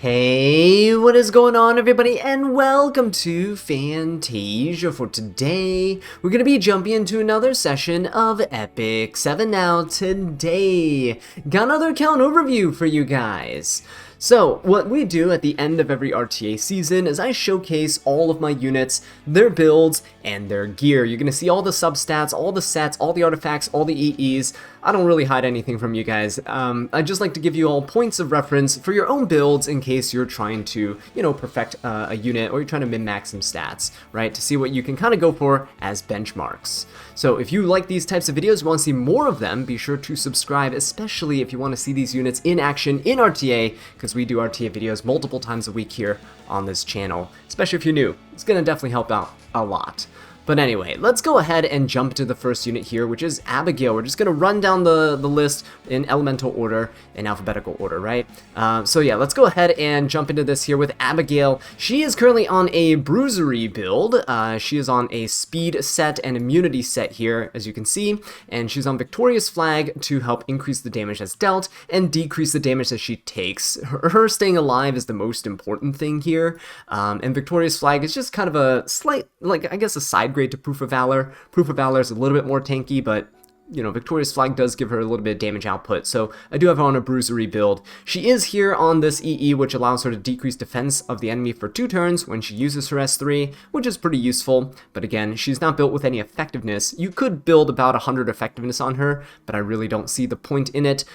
Hey, what is going on everybody, and welcome to Fantasia. For today, we're going to be jumping into another session of Epic 7 now. Today, got another account overview for you guys. So, what we do at the end of every RTA season is I showcase all of my units, their builds, and their gear. You're going to see all the substats, all the sets, all the artifacts, all the EEs. I don't really hide anything from you guys. I just like to give you all points of reference for your own builds in case you're trying to, perfect a unit or you're trying to min-max some stats, right? To see what you can kind of go for as benchmarks. So if you like these types of videos, want to see more of them, be sure to subscribe, especially if you want to see these units in action in RTA, because we do RTA videos multiple times a week here on this channel, especially if you're new. It's going to definitely help out a lot. But anyway, let's go ahead and jump to the first unit here, which is Abigail. We're just going to run down the list in elemental order, in alphabetical order, right? So yeah, let's go ahead and jump into this here with Abigail. She is currently on a bruisery build. She is on a speed set and immunity set here, as you can see. And she's on Victorious Flag to help increase the damage that's dealt and decrease the damage that she takes. Her staying alive is the most important thing here. And Victorious Flag is just kind of a slight, I guess a side grade to Proof of Valor. Proof of Valor is a little bit more tanky, but Victorious Flag does give her a little bit of damage output, so I do have her on a bruisery build. She is here on this EE, which allows her to decrease defense of the enemy for 2 turns when she uses her S3, which is pretty useful, but again, she's not built with any effectiveness. You could build about 100 effectiveness on her, but I really don't see the point in it.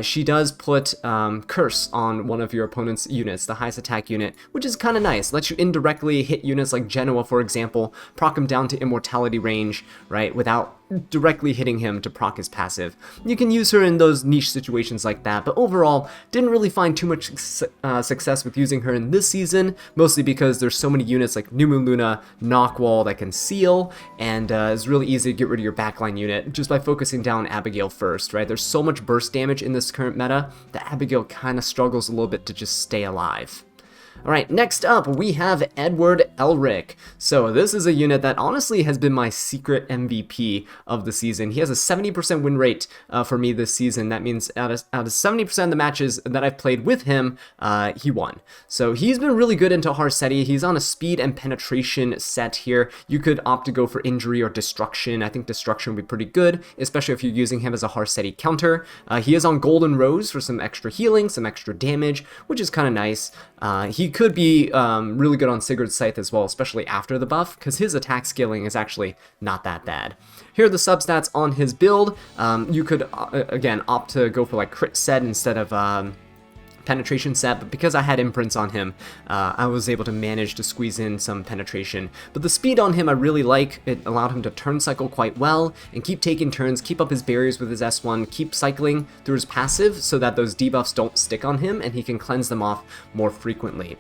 She does put Curse on one of your opponent's units, the highest attack unit, which is kind of nice. Lets you indirectly hit units like Jenua, for example, proc him down to immortality range, right, without directly hitting him to proc his passive. You can use her in those niche situations like that, but overall, didn't really find too much success with using her in this season, mostly because there's so many units like New Moon Luna, Nahkwol that can seal, and it's really easy to get rid of your backline unit just by focusing down Abigail first, right? There's so much burst damage in this current meta that Abigail kind of struggles a little bit to just stay alive. Alright, next up we have Edward Elric. So this is a unit that honestly has been my secret MVP of the season. He has a 70% win rate for me this season. That means out of 70% of the matches that I've played with him, he won. So he's been really good into Harsetti. He's on a speed and penetration set here. You could opt to go for injury or destruction. I think destruction would be pretty good, especially if you're using him as a Harsetti counter. He is on Golden Rose for some extra healing, some extra damage, which is kind of nice. He could be really good on Sigurd's Scythe as well, especially after the buff, because his attack scaling is actually not that bad. Here are the substats on his build. You could, again, opt to go for like crit set instead of penetration set, but because I had imprints on him, I was able to manage to squeeze in some penetration. But the speed on him I really like. It allowed him to turn cycle quite well and keep taking turns, keep up his barriers with his S1, keep cycling through his passive so that those debuffs don't stick on him and he can cleanse them off more frequently.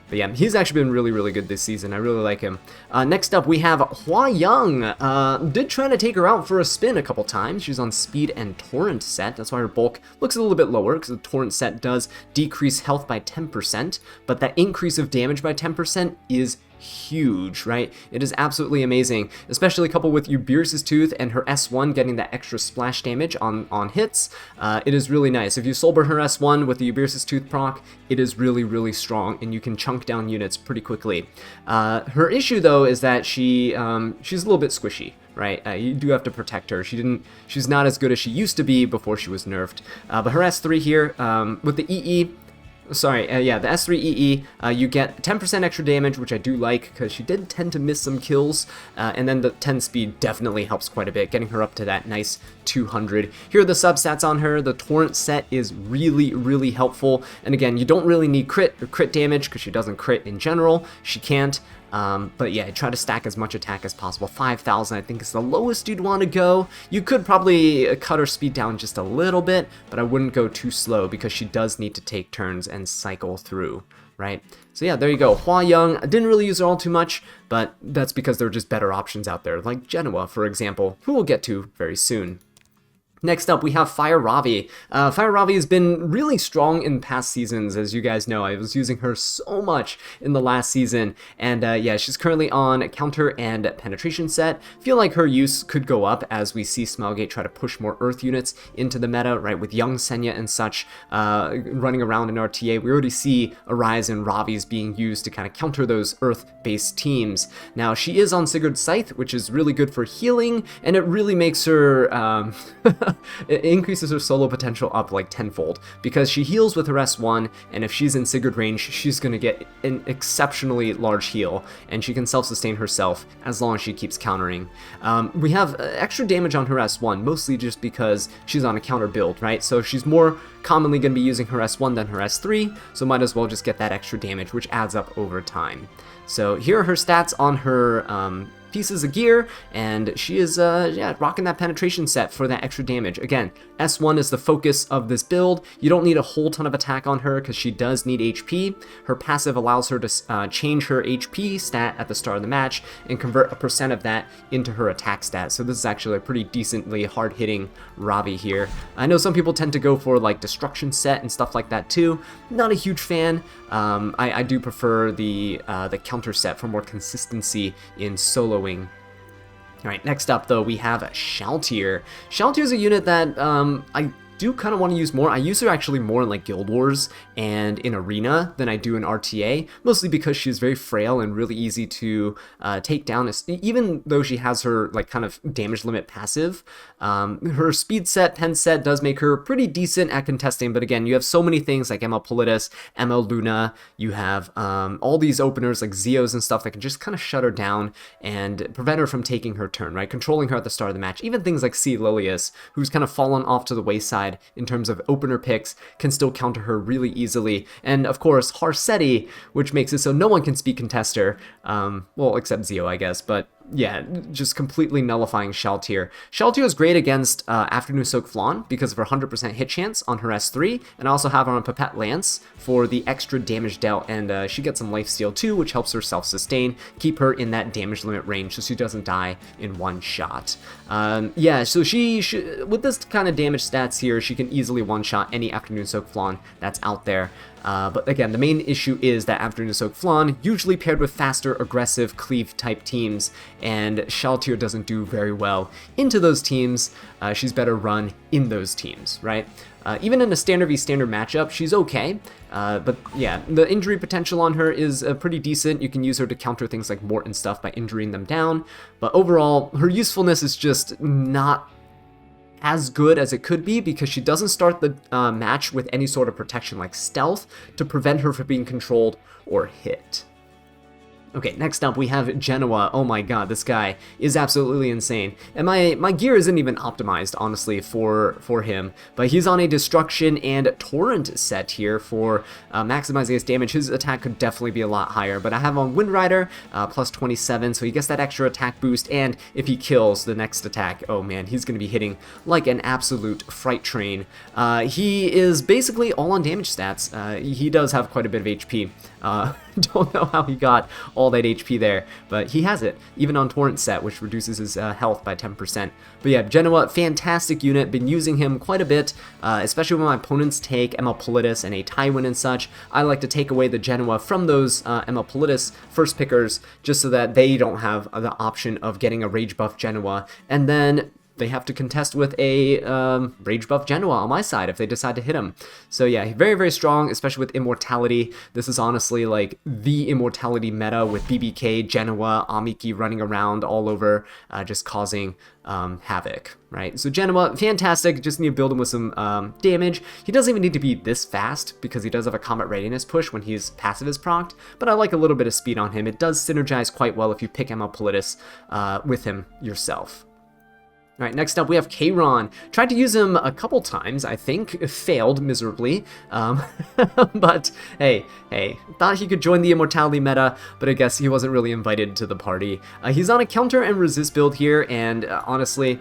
But yeah, he's actually been really, really good this season. I really like him. Next up, we have Hwayoung. Did try to take her out for a spin a couple times. She's on Speed and Torrent set. That's why her bulk looks a little bit lower, because the Torrent set does decrease health by 10%. But that increase of damage by 10% is huge, right? It is absolutely amazing, especially coupled with Byblis' Tooth and her S1 getting that extra splash damage on hits. It is really nice. If you soulburn her S1 with the Byblis' Tooth proc, it is really, really strong, and you can chunk down units pretty quickly. Her issue, though, is that she's a little bit squishy. Right, you do have to protect her. She's not as good as she used to be before she was nerfed. But her S3 here, with the EE, the S3 EE, you get 10% extra damage, which I do like, because she did tend to miss some kills, and then the 10 speed definitely helps quite a bit, getting her up to that nice 200. Here are the substats on her. The Torrent set is really, really helpful, and again, you don't really need crit or crit damage, because she doesn't crit in general. She can't. But yeah, try to stack as much attack as possible. 5,000 I think is the lowest you'd want to go. You could probably cut her speed down just a little bit, but I wouldn't go too slow because she does need to take turns and cycle through, right? So yeah, there you go. Hwayoung, I didn't really use her all too much, but that's because there are just better options out there, like Jenua, for example, who we'll get to very soon. Next up, we have Fire Ravi. Fire Ravi has been really strong in past seasons, as you guys know. I was using her so much in the last season, and yeah, she's currently on Counter and Penetration set. Feel like her use could go up as we see Smelgate try to push more Earth units into the meta, right, with young Senya and such running around in RTA. We already see a rise in Ravi's being used to kind of counter those Earth-based teams. Now, she is on Sigurd's Scythe, which is really good for healing, and it really makes her... it increases her solo potential up like tenfold because she heals with her S1, and if she's in Sigurd range, she's going to get an exceptionally large heal, and she can self-sustain herself as long as she keeps countering. We have extra damage on her S1, mostly just because she's on a counter build, right? So she's more commonly going to be using her S1 than her S3, so might as well just get that extra damage, which adds up over time. So here are her stats on her pieces of gear, and she is yeah, rocking that penetration set for that extra damage. Again, S1 is the focus of this build. You don't need a whole ton of attack on her because she does need HP. Her passive allows her to change her HP stat at the start of the match and convert a % of that into her attack stat. So this is actually a pretty decently hard-hitting Ravi here. I know some people tend to go for like destruction set and stuff like that too. Not a huge fan. I do prefer the counter set for more consistency in soloing. Alright, next up though, we have Shalltear. Shalltear is a unit that I do kind of want to use more. I use her actually more in like Guild Wars and in Arena than I do in RTA, mostly because she's very frail and really easy to take down, even though she has her like kind of damage limit passive. Her speed set, pen set does make her pretty decent at contesting, but again, you have so many things like ML Politis, ML Luna, you have all these openers like Zeos and stuff that can just kind of shut her down and prevent her from taking her turn, right? Controlling her at the start of the match. Even things like Lilias, who's kind of fallen off to the wayside in terms of opener picks, can still counter her really easily. And of course, Harsetti, which makes it so no one can speed contest her, well, except Zeo, I guess, but yeah, just completely nullifying Shalltear. Shalltear is great against Afternoon Soak Flan because of her 100% hit chance on her S3, and I also have her on Pipette Lance for the extra damage dealt, and she gets some lifesteal too, which helps her self-sustain, keep her in that damage limit range so she doesn't die in one shot. Yeah, so she with this kind of damage stats here, she can easily one-shot any Afternoon Soak Flan that's out there. But again, the main issue is that Afternoon Soak Flan usually paired with faster, aggressive, cleave type teams, and Shalltear doesn't do very well into those teams. She's better run in those teams, right? Even in a standard v standard matchup, she's okay. But yeah, the injury potential on her is pretty decent. You can use her to counter things like Mort and stuff by injuring them down. But overall, her usefulness is just not as good as it could be because she doesn't start the match with any sort of protection like stealth to prevent her from being controlled or hit. Okay, next up we have Jenua. Oh my god, this guy is absolutely insane. And my gear isn't even optimized, honestly, for him. But he's on a Destruction and Torrent set here for maximizing his damage. His attack could definitely be a lot higher. But I have on Wind Rider, plus 27, so he gets that extra attack boost. And if he kills the next attack, oh man, he's going to be hitting like an absolute fright train. He is basically all on damage stats. He does have quite a bit of HP. Don't know how he got all that HP there, but he has it, even on Torrent set, which reduces his health by 10%. But yeah, Jenua, fantastic unit, been using him quite a bit, especially when my opponents take ML Politis and a Tywin and such. I like to take away the Jenua from those ML Politis first pickers, just so that they don't have the option of getting a Rage buff Jenua, and then they have to contest with a Rage buff Jenua on my side if they decide to hit him. So yeah, very, very strong, especially with Immortality. This is honestly like the Immortality meta with BBK, Jenua, Amiki running around all over, just causing havoc, right? So Jenua, fantastic, just need to build him with some damage. He doesn't even need to be this fast because he does have a combat readiness push when his passive is procced, but I like a little bit of speed on him. It does synergize quite well if you pick ML Politis with him yourself. Alright, next up we have Kayron. Tried to use him a couple times, I think. Failed miserably. But hey, thought he could join the Immortality meta, but I guess he wasn't really invited to the party. He's on a counter and resist build here, and honestly,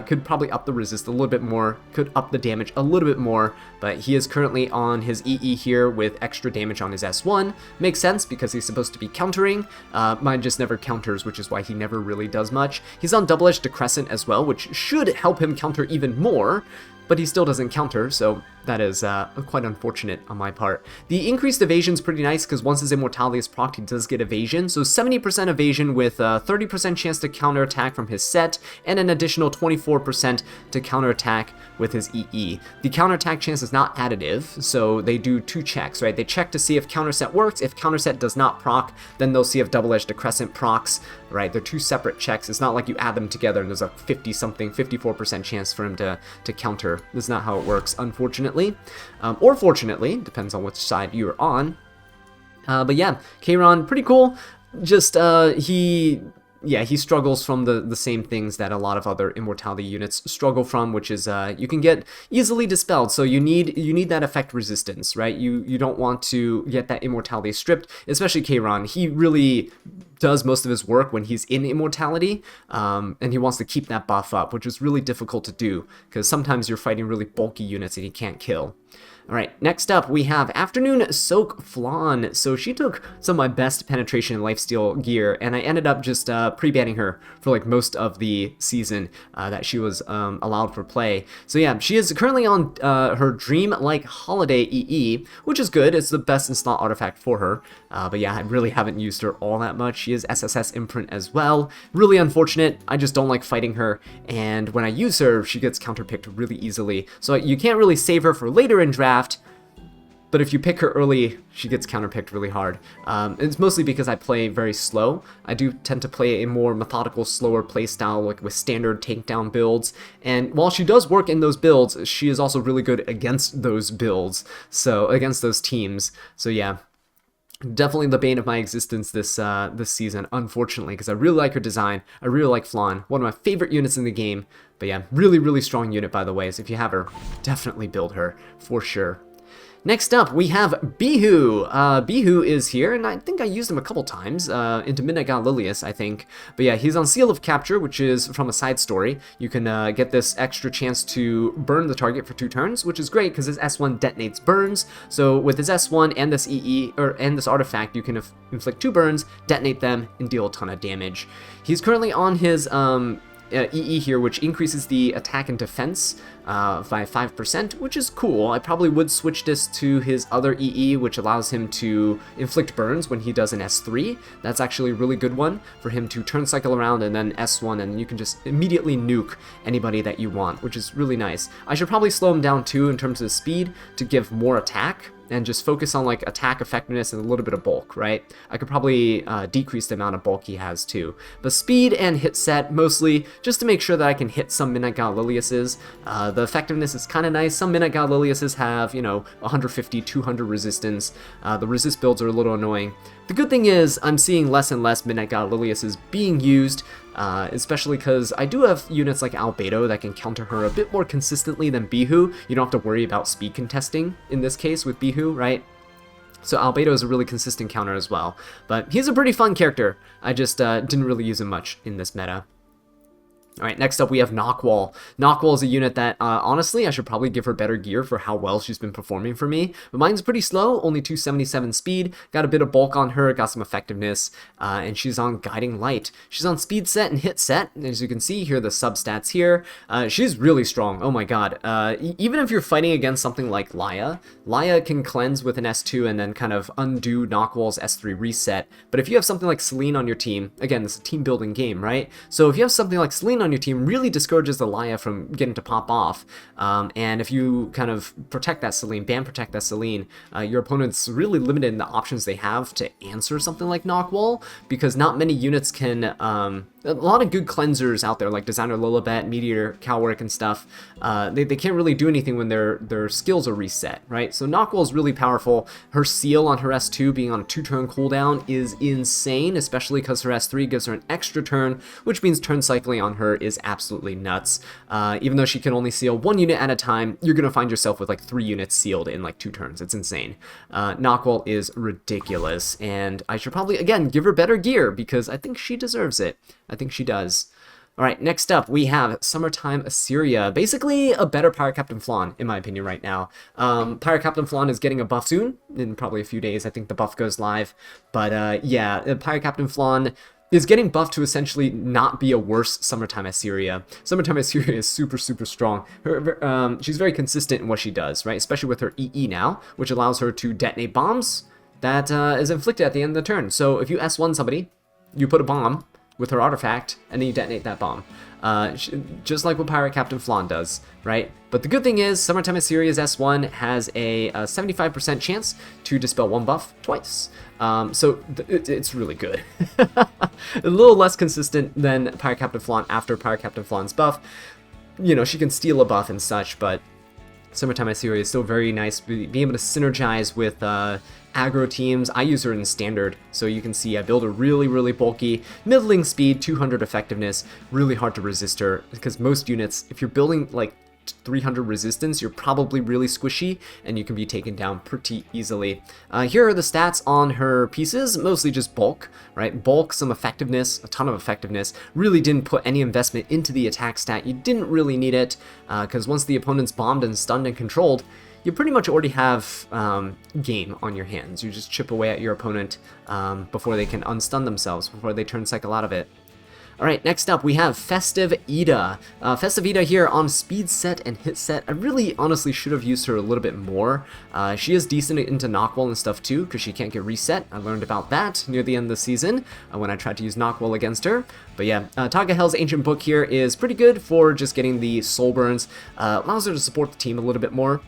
could probably up the resist a little bit more, could up the damage a little bit more, but he is currently on his EE here with extra damage on his S1. Makes sense because he's supposed to be countering. Mine just never counters, which is why he never really does much. He's on double-edged decrescent as well, which should help him counter even more, but he still doesn't counter, so that is quite unfortunate on my part. The increased evasion is pretty nice because once his immortality is procced, he does get evasion. So 70% evasion with a 30% chance to counterattack from his set, and an additional 24% to counterattack with his EE. The counterattack chance is not additive, so they do 2 checks, right? They check to see if counterset works. If counterset does not proc, then they'll see if double-edged decrescent procs, right? They're 2 separate checks. It's not like you add them together and there's a 50-something, 54% chance for him to counter. That's not how it works, unfortunately. Or fortunately, depends on which side you're on. But yeah, Kayron, pretty cool. Just, he struggles from the same things that a lot of other immortality units struggle from, which is you can get easily dispelled. So you need that effect resistance, right? You don't want to get that immortality stripped, especially Kayron. He really does most of his work when he's in immortality, and he wants to keep that buff up, which is really difficult to do because sometimes you're fighting really bulky units and he can't kill. Alright, next up we have Afternoon Soak Flan. So she took some of my best penetration and lifesteal gear, and I ended up just pre-banning her for like most of the season that she was allowed for play. So yeah, she is currently on her Dream-like Holiday EE, which is good. It's the best install artifact for her. But yeah, I really haven't used her all that much. She is SSS imprint as well. Really unfortunate. I just don't like fighting her, and when I use her, she gets counterpicked really easily. So you can't really save her for later in draft, but if you pick her early, she gets counterpicked really hard. It's mostly because I play very slow. I do tend to play a more methodical, slower playstyle, like with standard takedown builds. And while she does work in those builds, she is also really good against those builds, so against those teams. So yeah, definitely the bane of my existence this season, unfortunately, because I really like her design. I really like Flan, one of my favorite units in the game. But yeah, really, really strong unit, by the way. So if you have her, definitely build her for sure. Next up, we have Beehoo. Beehoo is here, and I think I used him a couple times into Midnight God Lilias, I think. But yeah, he's on Seal of Capture, which is from a side story. You can get this extra chance to burn the target for 2 turns, which is great because his S1 detonates burns. So with his S1 and this EE, and this artifact, you can inflict 2 burns, detonate them, and deal a ton of damage. He's currently on his EE here, which increases the attack and defense by 5%, which is cool. I probably would switch this to his other EE, which allows him to inflict burns when he does an S3. That's actually a really good one for him to turn cycle around and then S1, and you can just immediately nuke anybody that you want, which is really nice. I should probably slow him down too in terms of speed to give more attack, and just focus on like attack effectiveness and a little bit of bulk, right? I could probably decrease the amount of bulk he has too. But speed and hit set mostly just to make sure that I can hit some Midnight God Liliases. The effectiveness is kind of nice. Some Midnight God Liliases have, 150, 200 resistance. The resist builds are a little annoying. The good thing is I'm seeing less and less Midnight God Liliases being used, especially because I do have units like Albedo that can counter her a bit more consistently than Beehoo. You don't have to worry about speed contesting in this case with Beehoo, right? So Albedo is a really consistent counter as well. But he's a pretty fun character. I just didn't really use him much in this meta. Alright, next up we have Nahkwol. Nahkwol is a unit that, honestly, I should probably give her better gear for how well she's been performing for me. But mine's pretty slow, only 277 speed, got a bit of bulk on her, got some effectiveness, and she's on Guiding Light. She's on speed set and hit set, and as you can see here, the substats here. She's really strong, oh my god. Even if you're fighting against something like Laya can cleanse with an S2 and then kind of undo Nahkwol's S3 reset. But if you have something like Celine on your team, again, this is a team building game, right? So if you have something like Celine on your team, really discourages the Laya from getting to pop off, and if you kind of protect that Celine, ban protect that Celine, your opponent's really limited in the options they have to answer something like Nahkwol, because not many units can, a lot of good cleansers out there like Designer Lilibet, Meteor, Calwork and stuff, they can't really do anything when their skills are reset, right? So Nahkwol is really powerful. Her seal on her S2 being on a 2-turn cooldown is insane, especially because her S3 gives her an extra turn, which means turn cycling on her is absolutely nuts. Even though she can only seal 1 unit at a time, you're gonna find yourself with like 3 units sealed in like 2 turns. It's insane. Nahkwol is ridiculous, and I should probably, again, give her better gear because I think she deserves it. I think she does. Alright, next up we have Summertime Iseria. Basically a better Pirate Captain Flan, in my opinion, right now. Pirate Captain Flan is getting a buff soon, in probably a few days. I think the buff goes live. But yeah, Pirate Captain Flan is getting buffed to essentially not be a worse Summertime Iseria. Summertime Iseria is super, super strong. She's very consistent in what she does, right? Especially with her EE now, which allows her to detonate bombs that is inflicted at the end of the turn. So if you S1 somebody, you put a bomb with her artifact, and then you detonate that bomb. Just like what Pirate Captain Flan does, right? But the good thing is, Summertime Iseria's S1 has a 75% chance to dispel one buff twice. So it's really good. A little less consistent than Pirate Captain Flan after Pirate Captain Flan's buff. You know, she can steal a buff and such, but Summertime Iseria is still very nice, being able to synergize with aggro teams. I use her in standard, so you can see I build a really, really bulky, middling speed, 200 effectiveness, really hard to resist her, because most units, if you're building like 300 resistance, you're probably really squishy, and you can be taken down pretty easily. Here are the stats on her pieces, mostly just bulk, right? Bulk, some effectiveness, a ton of effectiveness. Really didn't put any investment into the attack stat. You didn't really need it, because once the opponent's bombed and stunned and controlled, you pretty much already have game on your hands. You just chip away at your opponent before they can unstun themselves, before they turn cycle out of it. Alright, next up we have Festive Eda. Festive Eda here on speed set and hit set. I really honestly should have used her a little bit more. She is decent into Nahkwol and stuff too, because she can't get reset. I learned about that near the end of the season when I tried to use Nahkwol against her. But yeah, Tagahel's Ancient Book here is pretty good for just getting the soul burns. Allows her to support the team a little bit more.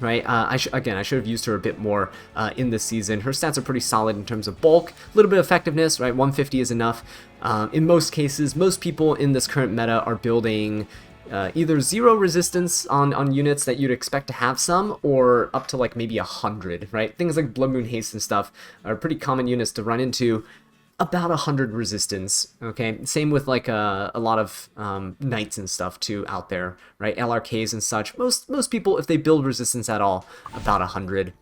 Right, I should have used her a bit more in this season. Her stats are pretty solid in terms of bulk, a little bit of effectiveness, right? 150 is enough. In most cases, most people in this current meta are building either 0 resistance on units that you'd expect to have some, or up to like maybe 100, right? Things like Blood Moon Haste and stuff are pretty common units to run into. About 100 resistance, okay? Same with like a lot of knights and stuff too out there, right? LRKs and such. Most people, if they build resistance at all, about 100.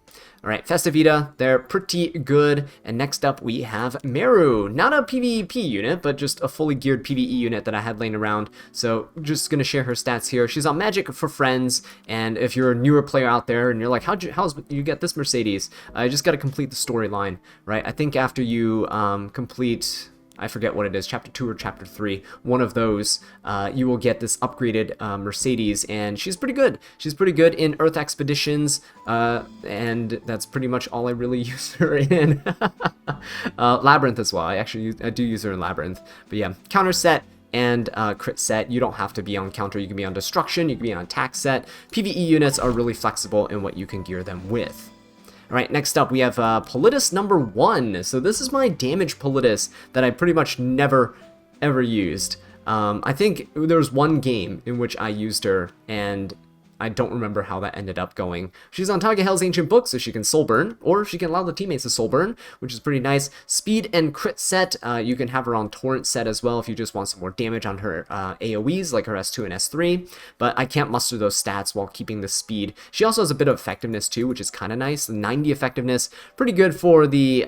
Alright, Festive Eda, they're pretty good. And next up we have Meru. Not a PvP unit, but just a fully geared PvE unit that I had laying around. So just gonna share her stats here. She's on Magic for Friends, and if you're a newer player out there and you're like, how's you get this Mercedes? You just gotta complete the storyline, right? I think after you complete, I forget what it is, chapter 2 or chapter 3, one of those, you will get this upgraded Mercedes, and she's pretty good. She's pretty good in Earth Expeditions, and that's pretty much all I really use her in. Labyrinth as well. I do use her in Labyrinth. But yeah, counter set and crit set. You don't have to be on counter. You can be on destruction. You can be on attack set. PvE units are really flexible in what you can gear them with. Alright, next up we have Politis number 1. So this is my damage Politis that I pretty much never, ever used. I think there was one game in which I used her, and I don't remember how that ended up going. She's on Tagahel's Ancient Book, so she can soul burn, or she can allow the teammates to soul burn, which is pretty nice. Speed and crit set, you can have her on torrent set as well if you just want some more damage on her AoEs, like her S2 and S3, but I can't muster those stats while keeping the speed. She also has a bit of effectiveness too, which is kind of nice. The 90 effectiveness, pretty good for the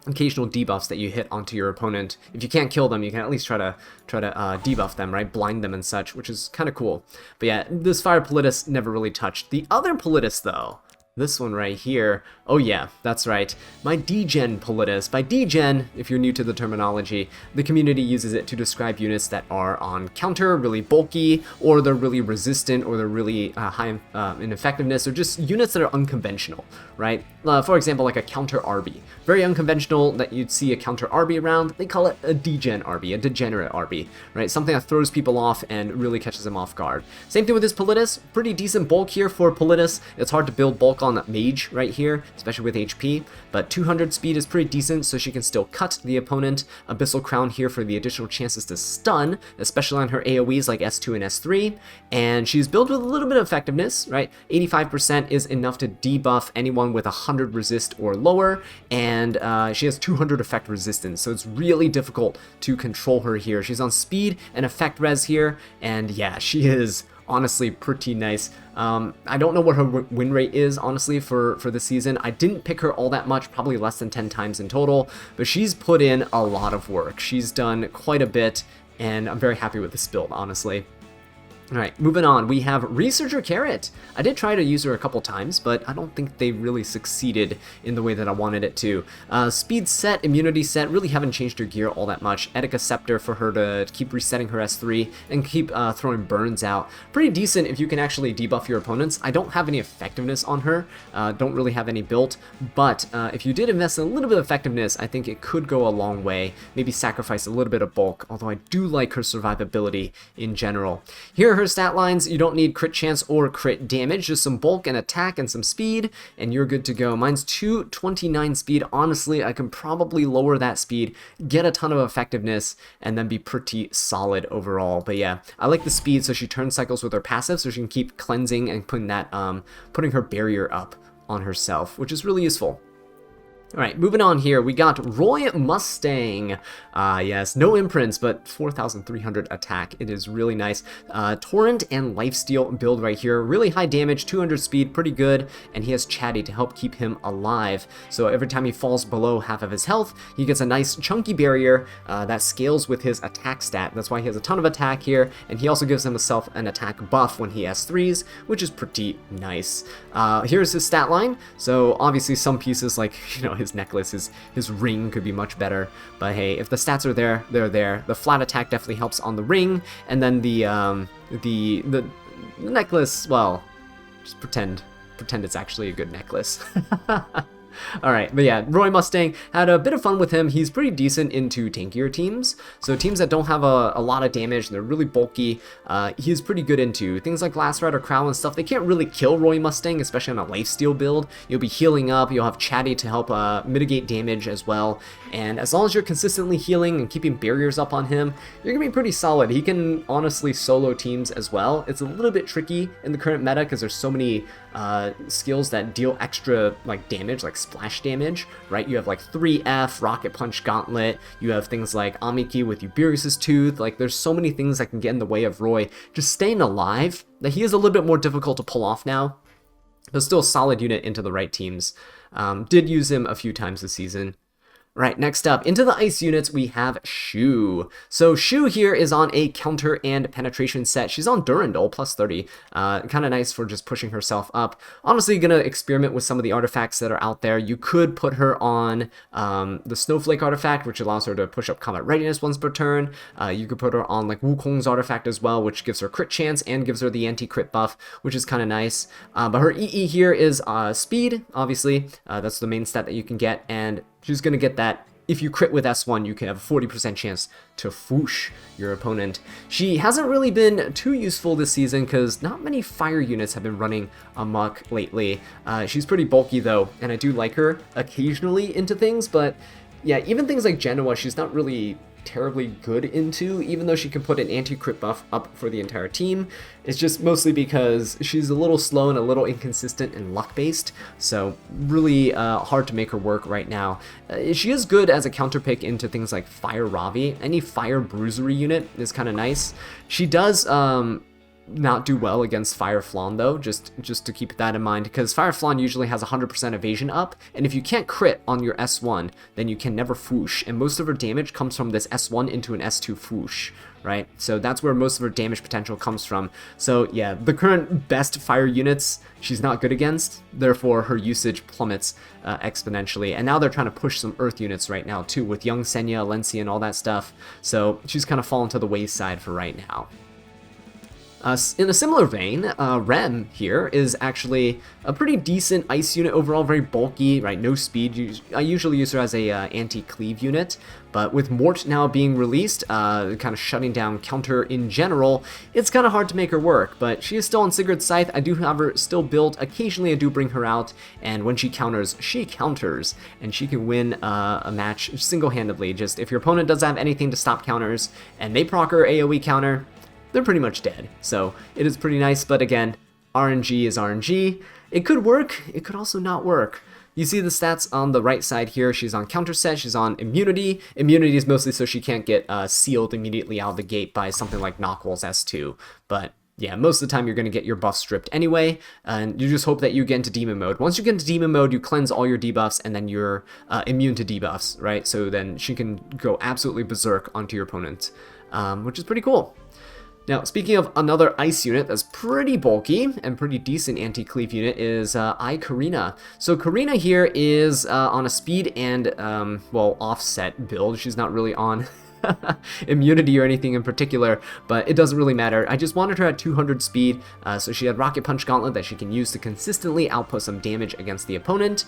occasional debuffs that you hit onto your opponent. If you can't kill them, you can at least try to debuff them, right? Blind them and such, which is kind of cool. But yeah, this Fire Politis never really touched. The other Politis, though, this one right here, oh yeah, that's right, my Degen Politis. By Degen, if you're new to the terminology, the community uses it to describe units that are on counter, really bulky, or they're really resistant, or they're really high in effectiveness, or just units that are unconventional, right? For example, like a counter RB. Very unconventional that you'd see a counter RB around. They call it a Degen RB, a degenerate RB, right? Something that throws people off and really catches them off guard. Same thing with this Politis. Pretty decent bulk here for Politis. It's hard to build bulk on Mage right here, especially with HP, but 200 speed is pretty decent, so she can still cut the opponent. Abyssal Crown here for the additional chances to stun, especially on her AoEs like S2 and S3, and she's built with a little bit of effectiveness, right? 85% is enough to debuff anyone with 100 resist or lower, and she has 200 effect resistance, so it's really difficult to control her here. She's on speed and effect res here, and yeah, she is honestly pretty nice. I don't know what her win rate is, honestly, for the season. I didn't pick her all that much, probably less than 10 times in total, but she's put in a lot of work. She's done quite a bit, and I'm very happy with this build, honestly. Alright, moving on, we have Researcher Carrot. I did try to use her a couple times, but I don't think they really succeeded in the way that I wanted it to. Speed set, immunity set, really haven't changed her gear all that much. Etika Scepter for her to keep resetting her S3 and keep throwing burns out. Pretty decent if you can actually debuff your opponents. I don't have any effectiveness on her, don't really have any built, but if you did invest in a little bit of effectiveness, I think it could go a long way. Maybe sacrifice a little bit of bulk, although I do like her survivability in general. Here her stat lines, you don't need crit chance or crit damage, just some bulk and attack and some speed, and you're good to go. Mine's 229 speed. Honestly, I can probably lower that speed, get a ton of effectiveness, and then be pretty solid overall. But yeah, I like the speed, so she turn cycles with her passive, so she can keep cleansing and putting that, putting her barrier up on herself, which is really useful. Alright, moving on here, we got Roy Mustang. Yes, no imprints, but 4,300 attack. It is really nice. Torrent and Lifesteal build right here. Really high damage, 200 speed, pretty good, and he has Chatty to help keep him alive. So every time he falls below half of his health, he gets a nice chunky barrier that scales with his attack stat. That's why he has a ton of attack here, and he also gives himself an attack buff when he has 3s, which is pretty nice. Here's his stat line. So obviously some pieces like, you know, his necklace, his ring could be much better, but hey, if the stats are there, they're there. The flat attack definitely helps on the ring, and then the necklace, well, just pretend it's actually a good necklace. Alright, but yeah, Roy Mustang, had a bit of fun with him. He's pretty decent into tankier teams, so teams that don't have a lot of damage and they're really bulky, he's pretty good into. Things like Last Rider Crown and stuff, they can't really kill Roy Mustang, especially on a lifesteal build. You'll be healing up, you'll have Chatty to help mitigate damage as well, and as long as you're consistently healing and keeping barriers up on him, you're gonna be pretty solid. He can honestly solo teams as well. It's a little bit tricky in the current meta because there's so many skills that deal extra like damage, like splash damage, right? You have like 3F, Rocket Punch Gauntlet, you have things like Amiki with Uberius' Tooth, like there's so many things that can get in the way of Roy just staying alive, that he is a little bit more difficult to pull off now, but still a solid unit into the right teams. Did use him a few times this season. Right, next up, into the ice units, we have Choux. So Choux here is on a counter and penetration set. She's on Durandal, plus 30. Kind of nice for just pushing herself up. Honestly, gonna experiment with some of the artifacts that are out there. You could put her on the Snowflake artifact, which allows her to push up combat readiness once per turn. You could put her on like Wukong's artifact as well, which gives her crit chance and gives her the anti-crit buff, which is kind of nice. But her EE here is speed, obviously. That's the main stat that you can get, and she's going to get that. If you crit with S1, you can have a 40% chance to whoosh your opponent. She hasn't really been too useful this season because not many fire units have been running amok lately. She's pretty bulky though, and I do like her occasionally into things, but yeah, even things like Jenua, she's not really terribly good into, even though she can put an anti-crit buff up for the entire team. It's just mostly because she's a little slow and a little inconsistent and luck-based, so really hard to make her work right now. She is good as a counter pick into things like Fire Ravi. Any Fire Bruisery unit is kind of nice. She does not do well against Fire Flan though, just to keep that in mind, because Fire Flan usually has 100% evasion up, and if you can't crit on your S1, then you can never foosh, and most of her damage comes from this S1 into an S2 foosh, right? So that's where most of her damage potential comes from. So yeah, the current best fire units she's not good against, therefore her usage plummets exponentially, and now they're trying to push some earth units right now too, with young Senya, Alencia, and all that stuff, so she's kind of fallen to the wayside for right now. In a similar vein, Rem here is actually a pretty decent ice unit overall, very bulky, right? No speed. I usually use her as a anti-cleave unit, but with Mort now being released, kind of shutting down counter in general, it's kind of hard to make her work, but she is still on Sigurd's Scythe. I do have her still built. Occasionally I do bring her out, and when she counters, and she can win a match single-handedly. Just if your opponent doesn't have anything to stop counters, and they proc her AoE counter, they're pretty much dead. So it is pretty nice, but again, RNG is RNG. It could work, it could also not work. You see the stats on the right side here. She's on counter set, she's on immunity. Immunity is mostly so she can't get sealed immediately out of the gate by something like Nahkwol's S2. But yeah, most of the time you're going to get your buff stripped anyway, and you just hope that you get into demon mode. Once you get into demon mode, you cleanse all your debuffs, and then you're immune to debuffs, right? So then she can go absolutely berserk onto your opponent. which is pretty cool. Now, speaking of another ice unit that's pretty bulky and pretty decent anti-cleave unit is ae-Karina. So Karina here is on a speed and, well, offset build. She's not really on immunity or anything in particular, but it doesn't really matter. I just wanted her at 200 speed, so she had Rocket Punch Gauntlet that she can use to consistently output some damage against the opponent.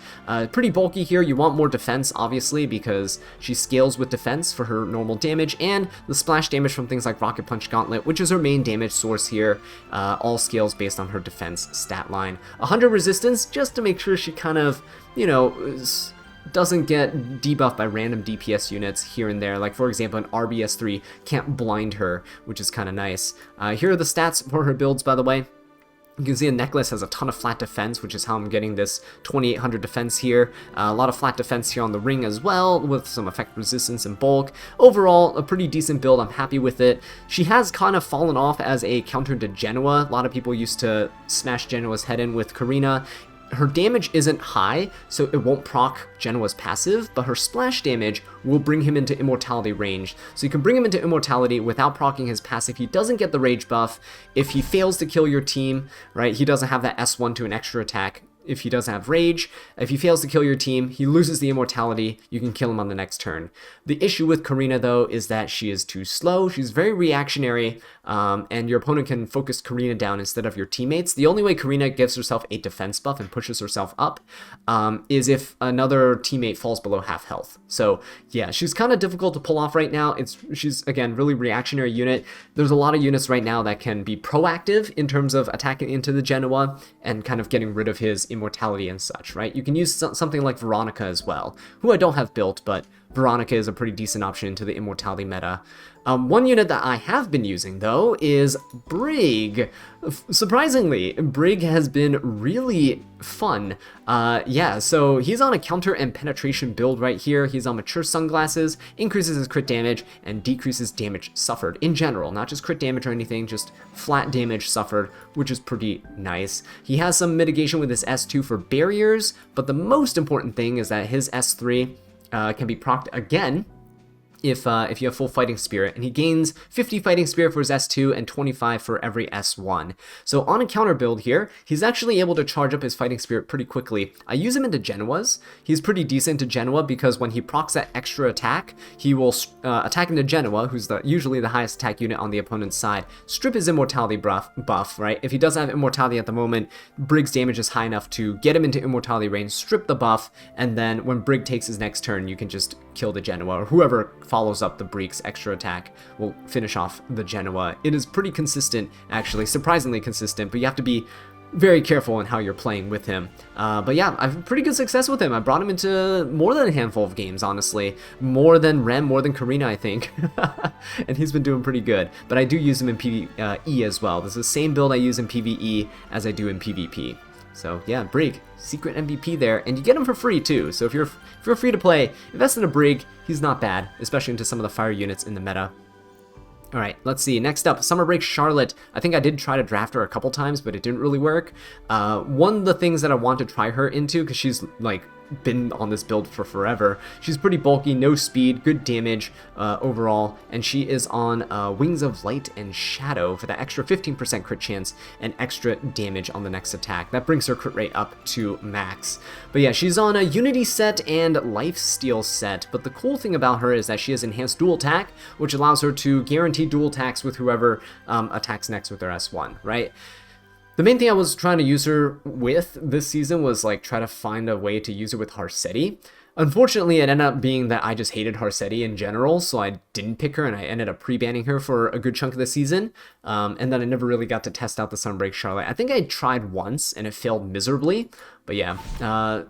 Pretty bulky here. You want more defense, obviously, because she scales with defense for her normal damage, and the splash damage from things like Rocket Punch Gauntlet, which is her main damage source here, all scales based on her defense stat line. 100 resistance, just to make sure she kind of, you know, doesn't get debuffed by random DPS units here and there. Like, for example, an RBS3 can't blind her, which is kind of nice. Here are the stats for her builds, by the way. You can see a necklace has a ton of flat defense, which is how I'm getting this 2800 defense here. A lot of flat defense here on the ring as well, with some effect resistance and bulk. Overall, a pretty decent build. I'm happy with it. She has kind of fallen off as a counter to Jenua. A lot of people used to smash Genua's head in with Karina. Her damage isn't high, so it won't proc Genua's passive, but her splash damage will bring him into immortality range. So you can bring him into immortality without proccing his passive. He doesn't get the rage buff. If he fails to kill your team, right, he doesn't have that S1 to an extra attack. If he doesn't have rage, if he fails to kill your team, he loses the immortality. You can kill him on the next turn. The issue with Karina, though, is that she is too slow. She's very reactionary, and your opponent can focus Karina down instead of your teammates. The only way Karina gives herself a defense buff and pushes herself up is if another teammate falls below half health. So yeah, she's kind of difficult to pull off right now. She's, again, really reactionary unit. There's a lot of units right now that can be proactive in terms of attacking into the Jenua and kind of getting rid of his immortality and such, right? You can use something like Veronica as well, who I don't have built, but Veronica is a pretty decent option to the immortality meta. One unit that I have been using, though, is Brieg. Surprisingly, Brieg has been really fun. Yeah, so he's on a counter and penetration build right here. He's on mature sunglasses, increases his crit damage, and decreases damage suffered in general. Not just crit damage or anything, just flat damage suffered, which is pretty nice. He has some mitigation with his S2 for barriers, but the most important thing is that his S3 can be procced again if you have full fighting spirit, and he gains 50 fighting spirit for his S2 and 25 for every S1. So on a counter build here, he's actually able to charge up his fighting spirit pretty quickly. I use him into Genua's. He's pretty decent to Jenua because when he procs that extra attack, he will attack into Jenua, who's usually the highest attack unit on the opponent's side, strip his immortality buff, right? If he doesn't have immortality at the moment, Brieg's damage is high enough to get him into immortality range, strip the buff, and then when Brieg takes his next turn, you can just kill the Jenua, or whoever follows up the Brieg's extra attack will finish off the Jenua. It is pretty consistent, actually, surprisingly consistent, but you have to be very careful in how you're playing with him. But yeah, I've had pretty good success with him. I brought him into more than a handful of games, honestly. More than Rem, more than Karina, I think. And he's been doing pretty good. But I do use him in PvE as well. This is the same build I use in PvE as I do in PvP. So yeah, Brieg, secret MVP there, and you get him for free too. So if you're free to play, invest in a Brieg. He's not bad, especially into some of the fire units in the meta. All right, let's see. Next up, Summer Break Charlotte. I think I did try to draft her a couple times, but it didn't really work. One of the things that I want to try her into, because she's like been on this build for forever. She's pretty bulky, no speed, good damage overall, and she is on Wings of Light and Shadow for that extra 15% crit chance and extra damage on the next attack. That brings her crit rate up to max. But yeah, she's on a Unity set and Lifesteal set, but the cool thing about her is that she has enhanced dual attack, which allows her to guarantee dual attacks with whoever attacks next with their S1, right? The main thing I was trying to use her with this season was like try to find a way to use her with Harsetti. Unfortunately, it ended up being that I just hated Harsetti in general, so I didn't pick her and I ended up pre-banning her for a good chunk of the season. And then I never really got to test out the Sunbreak Charlotte. I think I tried once and it failed miserably, but yeah.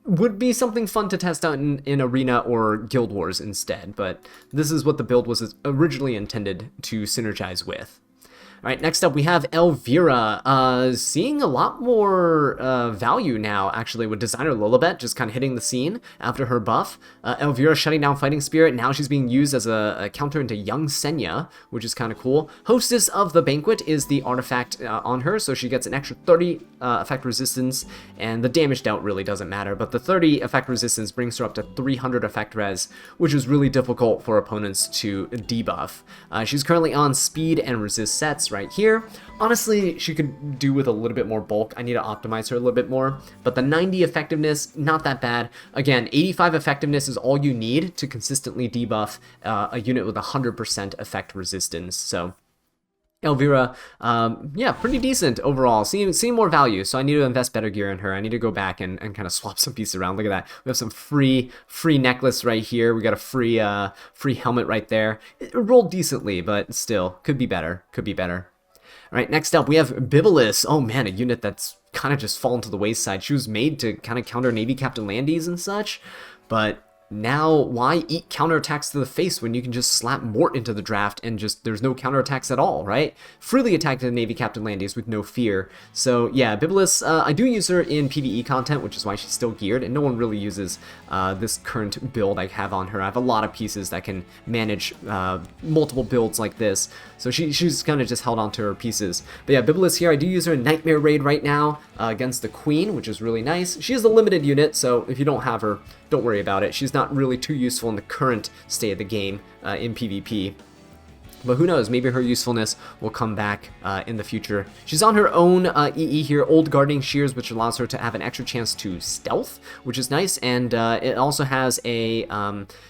Would be something fun to test out in Arena or Guild Wars instead, but this is what the build was originally intended to synergize with. Alright, next up we have Elvira, seeing a lot more value now, actually, with Designer Lilibet just kind of hitting the scene after her buff. Elvira shutting down Fighting Spirit, now she's being used as a counter into Young Senya, which is kind of cool. Hostess of the Banquet is the artifact on her, so she gets an extra 30 effect resistance, and the damage dealt really doesn't matter, but the 30 effect resistance brings her up to 300 effect res, which is really difficult for opponents to debuff. She's currently on speed and resist sets right here. Honestly, she could do with a little bit more bulk. I need to optimize her a little bit more, but the 90 effectiveness, not that bad. Again, 85 effectiveness is all you need to consistently debuff a unit with 100% effect resistance, so Elvira, yeah, pretty decent overall. Seeing more value, so I need to invest better gear in her. I need to go back and kind of swap some pieces around. Look at that. We have some free necklace right here. We got a free helmet right there. It rolled decently, but still, could be better. Could be better. All right, next up, we have Byblis. Oh man, a unit that's kind of just fallen to the wayside. She was made to kind of counter Navy Captain Landes and such, but now, why eat counterattacks to the face when you can just slap Mort into the draft and just there's no counterattacks at all, right? Freely attack the Navy Captain Landes with no fear. So yeah, Byblis, I do use her in PvE content, which is why she's still geared, and no one really uses this current build I have on her. I have a lot of pieces that can manage multiple builds like this, so she's kind of just held on to her pieces. But yeah, Byblis here, I do use her in Nightmare Raid right now against the Queen, which is really nice. She is a limited unit, so if you don't have her, don't worry about it. She's not really too useful in the current state of the game in PvP. But who knows, maybe her usefulness will come back in the future. She's on her own EE here, Old Guarding Shears, which allows her to have an extra chance to stealth, which is nice, and it also has a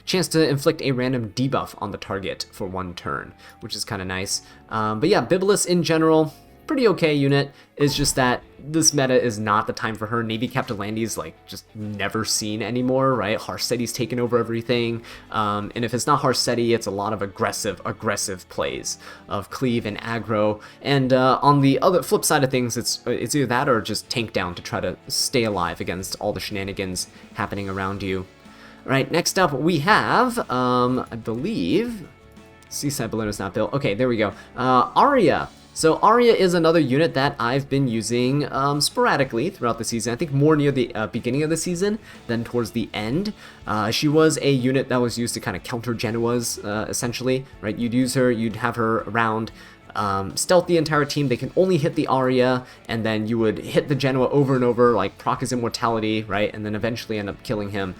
chance to inflict a random debuff on the target for 1 turn, which is kind of nice. But yeah, Byblis in general, pretty okay unit. It's just that this meta is not the time for her. Navy Captain Landes, like, just never seen anymore, right? Harseti's taken over everything, and if it's not Harseti, it's a lot of aggressive plays of cleave and aggro, and on the other flip side of things, it's either that or just tank down to try to stay alive against all the shenanigans happening around you. All right, next up we have, I believe, Seaside Balloon is not built. Okay, there we go. Aria. So Aria is another unit that I've been using sporadically throughout the season. I think more near the beginning of the season than towards the end. She was a unit that was used to kind of counter Genuas, essentially, right? You'd use her, you'd have her around, stealth the entire team. They can only hit the Aria, and then you would hit the Genua over and over, like proc his immortality, right? And then eventually end up killing him.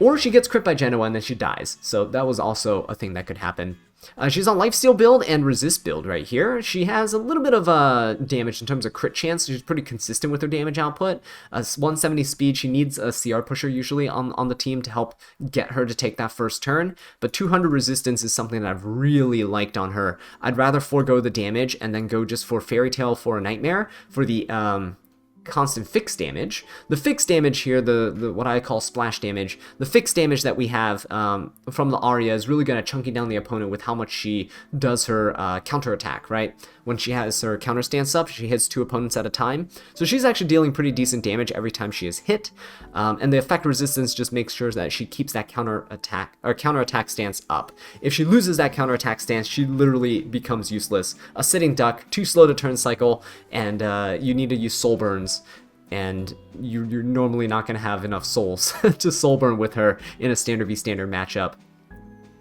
Or she gets crit by Genua and then she dies. So that was also a thing that could happen. She's on Lifesteal build and Resist build right here. She has a little bit of damage in terms of crit chance. She's pretty consistent with her damage output. 170 speed. She needs a CR pusher usually on the team to help get her to take that first turn. But 200 resistance is something that I've really liked on her. I'd rather forego the damage and then go just for Fairytale for a Nightmare for the constant fixed damage. The fixed damage here, the what I call splash damage, the fixed damage that we have from the Aria is really going to chunky down the opponent with how much she does her counter attack, right? When she has her counter stance up, she hits 2 opponents at a time. So she's actually dealing pretty decent damage every time she is hit. And the effect resistance just makes sure that she keeps that counter attack stance up. If she loses that counter attack stance, she literally becomes useless. A sitting duck, too slow to turn cycle, and you need to use soul burns. And you're normally not going to have enough souls to soul burn with her in a standard v standard matchup.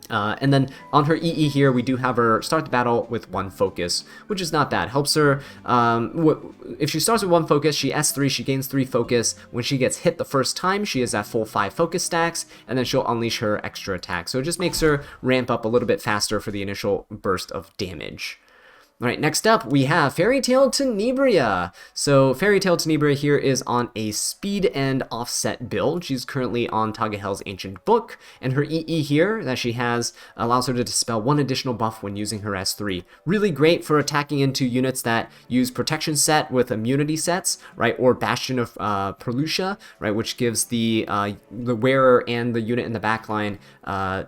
And then on her EE here, we do have her start the battle with 1 focus, which is not bad. Helps her, if she starts with 1 focus, she S3, she gains 3 focus. When she gets hit the first time, she is at full 5 focus stacks, and then she'll unleash her extra attack. So it just makes her ramp up a little bit faster for the initial burst of damage. Alright, next up we have Fairytale Tenebria. So Fairytale Tenebria here is on a speed and offset build. She's currently on Tagahel's Ancient Book, and her EE here that she has allows her to dispel 1 additional buff when using her S3. Really great for attacking into units that use protection set with immunity sets, right, or Bastion of Perlucia, right, which gives the wearer and the unit in the backline,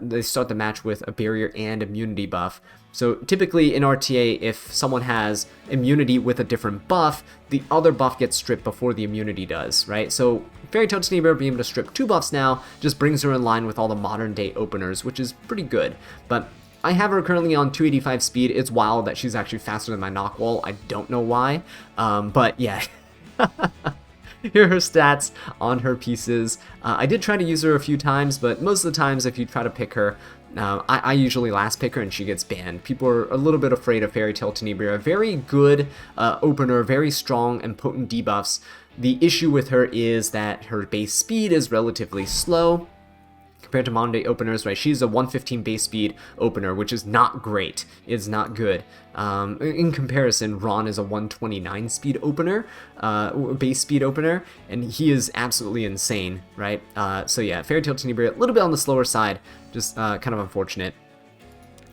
they start the match with a barrier and immunity buff. So typically in RTA, if someone has immunity with a different buff, the other buff gets stripped before the immunity does, right? So Fairytale Tenebria being able to strip 2 buffs now just brings her in line with all the modern day openers, which is pretty good. But I have her currently on 285 speed. It's wild that she's actually faster than my Nahkwol. I don't know why, but yeah. Here are her stats on her pieces. I did try to use her a few times, but most of the times if you try to pick her, I usually last pick her and she gets banned. People are a little bit afraid of Fairytale Tenebria. Very good opener, very strong and potent debuffs. The issue with her is that her base speed is relatively slow compared to modern day openers, right? She's a 115 base speed opener, which is not great. It's not good. In comparison, Ron is a 129 speed opener, base speed opener, and he is absolutely insane, right? So yeah, Fairytale Tenebria, a little bit on the slower side, just kind of unfortunate.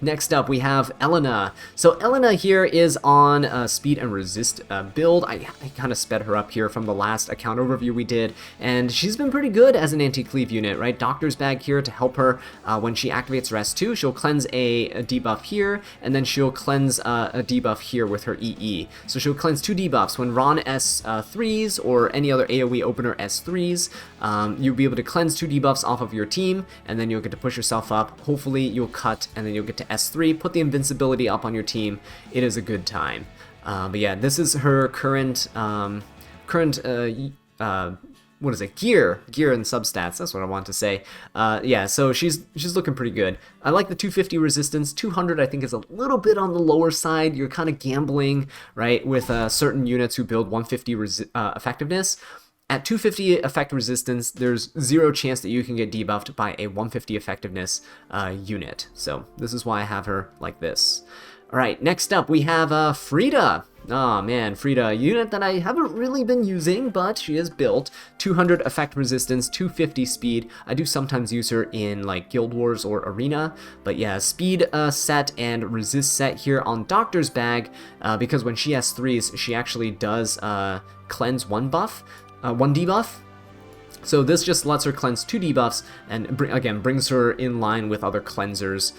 Next up, we have Elena. So Elena here is on speed and resist build. I kind of sped her up here from the last account overview we did, and she's been pretty good as an anti-cleave unit, right? Doctor's Bag here to help her when she activates Rest 2. She'll cleanse a debuff here, and then she'll cleanse a debuff here with her EE. So she'll cleanse 2 debuffs. When Ron S3s or any other AoE opener S3s, you'll be able to cleanse 2 debuffs off of your team, and then you'll get to push yourself up. Hopefully you'll cut, and then you'll get to S3, put the invincibility up on your team. It is a good time. But yeah, this is her current what is it? Gear and substats. That's what I want to say. Yeah, so she's looking pretty good. I like the 250 resistance. 200 I think is a little bit on the lower side. You're kind of gambling, right, with certain units who build 150 effectiveness. At 250 effect resistance, there's 0 chance that you can get debuffed by a 150 effectiveness unit. So this is why I have her like this. Alright, next up we have Frida. Oh man, Frida, a unit that I haven't really been using, but she is built. 200 effect resistance, 250 speed. I do sometimes use her in like Guild Wars or Arena, but yeah, speed set and resist set here on Doctor's Bag, because when she has 3s, she actually does cleanse one debuff. So this just lets her cleanse 2 debuffs and again brings her in line with other cleansers,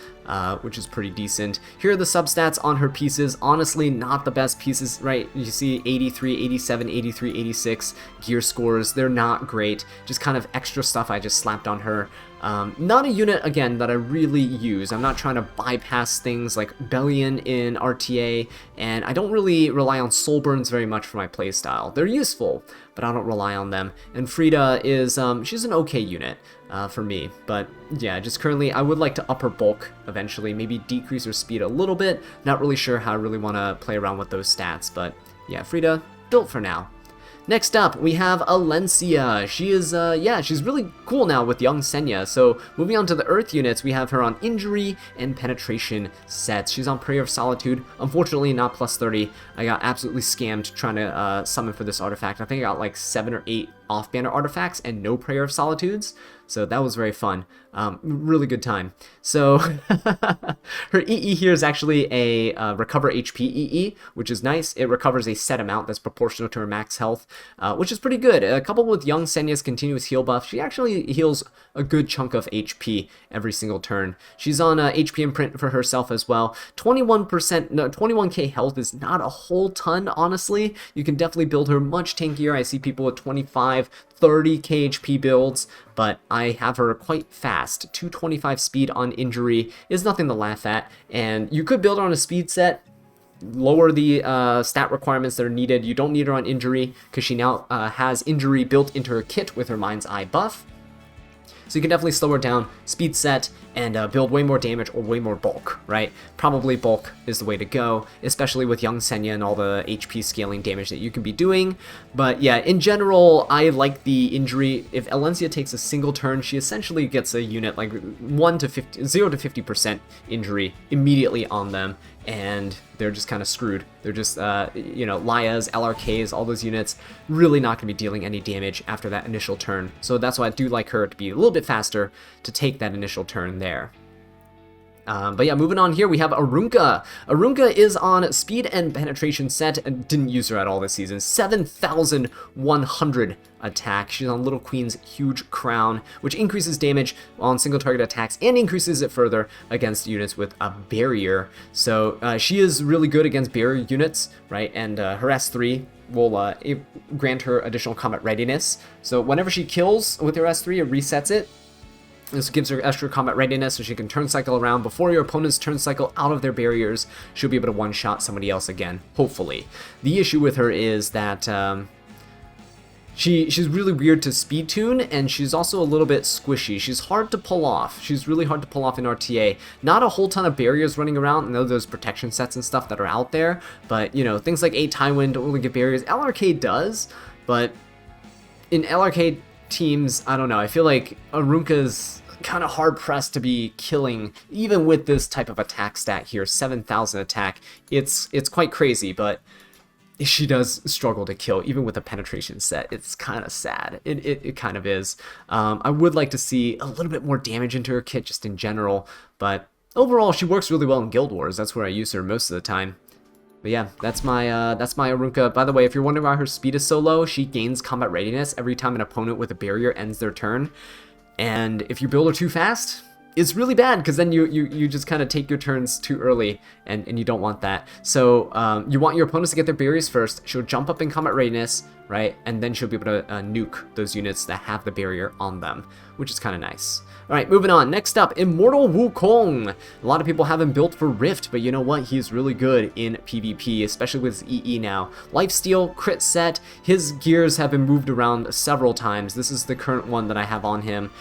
which is pretty decent. Here are the substats on her pieces. Honestly, not the best pieces, right? You see 83, 87, 83, 86 gear scores. They're not great. Just kind of extra stuff I just slapped on her. Not a unit, again, that I really use. I'm not trying to bypass things like Bellion in RTA, and I don't really rely on soul burns very much for my playstyle. They're useful, but I don't rely on them. And Frida is, she's an okay unit for me. But yeah, just currently I would like to up her bulk eventually, maybe decrease her speed a little bit. Not really sure how I really want to play around with those stats, but yeah, Frida, built for now. Next up, we have Alencia. She is, yeah, she's really cool now with Young Senya. So moving on to the Earth units, we have her on Injury and Penetration sets. She's on Prayer of Solitude. Unfortunately, not plus 30. I got absolutely scammed trying to summon for this artifact. I think I got like 7 or 8 off-banner artifacts and no Prayer of Solitudes. So that was very fun. Really good time. So her EE here is actually a recover HP EE, which is nice. It recovers a set amount that's proportional to her max health, which is pretty good. Coupled with Young Senya's continuous heal buff, she actually heals a good chunk of HP every single turn. She's on HP imprint for herself as well. 21%, no, 21k health is not a whole ton, honestly. You can definitely build her much tankier. I see people with 25, 30k HP builds, but I have her quite fast. 225 speed on Injury is nothing to laugh at, and you could build her on a speed set, lower the stat requirements that are needed. You don't need her on Injury because she now has Injury built into her kit with her Mind's Eye buff. So you can definitely slow her down, speed set, and build way more damage or way more bulk, right? Probably bulk is the way to go, especially with Young Senya and all the HP scaling damage that you can be doing. But yeah, in general, I like the Injury. If Alencia takes a single turn, she essentially gets a unit like 0 to 50% injury immediately on them, and they're just kind of screwed. They're just, you know, Lias, LRKs, all those units, really not going to be dealing any damage after that initial turn. So that's why I do like her to be a little bit faster to take that initial turn there. But yeah, moving on here, we have Arunka. Arunka is on Speed and Penetration set, and didn't use her at all this season. 7,100 attack. She's on Little Queen's Huge Crown, which increases damage on single target attacks and increases it further against units with a barrier. So she is really good against barrier units, right? And her S3 will grant her additional combat readiness. So whenever she kills with her S3, it resets it. This gives her extra combat readiness so she can turn cycle around before your opponent's turn cycle out of their barriers. She'll be able to one-shot somebody else again, hopefully. The issue with her is that she's really weird to speed tune, and she's also a little bit squishy. She's hard to pull off. She's really hard to pull off in RTA. Not a whole ton of barriers running around. I know those protection sets and stuff that are out there, but you know, things like Tywin don't really get barriers. LRK does, but in LRK teams, I don't know, I feel like Arunka's kind of hard pressed to be killing, even with this type of attack stat here, 7,000 attack. It's quite crazy, but she does struggle to kill, even with a penetration set. It's kind of sad. It kind of is. I would like to see a little bit more damage into her kit just in general, but overall she works really well in Guild Wars. That's where I use her most of the time. But yeah, that's my Arunka. By the way, if you're wondering why her speed is so low, she gains combat readiness every time an opponent with a barrier ends their turn. And if you build her too fast, it's really bad, because then you just kind of take your turns too early, and you don't want that. So you want your opponents to get their barriers first. She'll jump up in combat readiness, right? And then she'll be able to nuke those units that have the barrier on them, which is kind of nice. Alright, moving on. Next up, Immortal Wukong. A lot of people have him built for Rift, but you know what? He's really good in PvP, especially with his EE now. Lifesteal, crit set. His gears have been moved around several times. This is the current one that I have on him.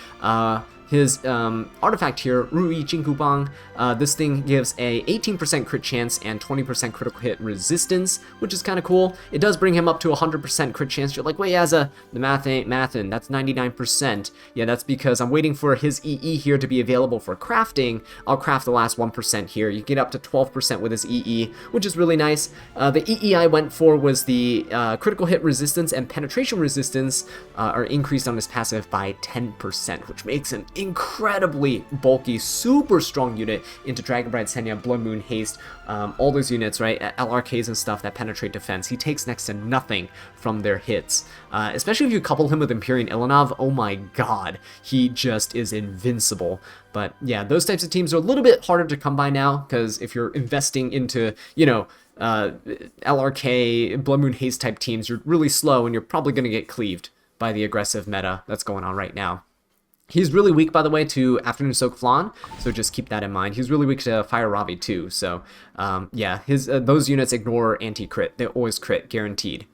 His artifact here, Rui Jinkubang, this thing gives a 18% crit chance and 20% critical hit resistance, which is kind of cool. It does bring him up to 100% crit chance. You're like, wait, the math ain't mathin', that's 99%. Yeah, that's because I'm waiting for his EE here to be available for crafting. I'll craft the last 1% here. You get up to 12% with his EE, which is really nice. The EE I went for was the critical hit resistance and penetration resistance are increased on his passive by 10%, which makes him incredibly bulky, super strong unit into Dragonbride Senya, Blood Moon Haste, all those units, right? LRKs and stuff that penetrate defense. He takes next to nothing from their hits. Especially if you couple him with Empyrean Ilynav, oh my god, he just is invincible. But yeah, those types of teams are a little bit harder to come by now, because if you're investing into, you know, LRK, Blood Moon Haste type teams, you're really slow and you're probably going to get cleaved by the aggressive meta that's going on right now. He's really weak, by the way, to Afternoon Soak Flan, so just keep that in mind. He's really weak to Fire Ravi, too, so yeah, those units ignore anti-crit. They always crit, guaranteed.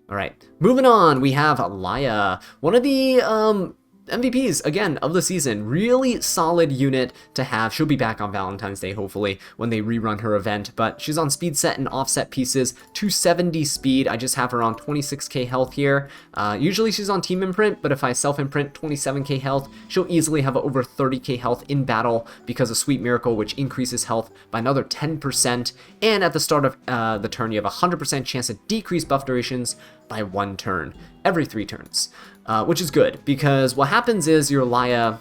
Alright, moving on, we have Laya, one of the MVPs, again, of the season. Really solid unit to have. She'll be back on Valentine's Day, hopefully, when they rerun her event, but she's on speed set and offset pieces, 270 speed. I just have her on 26k health here. Usually she's on team imprint, but if I self-imprint 27k health, she'll easily have over 30k health in battle because of Sweet Miracle, which increases health by another 10%, and at the start of the turn, you have a 100% chance to decrease buff durations by 1 turn, every 3 turns. Which is good, because what happens is your Laya,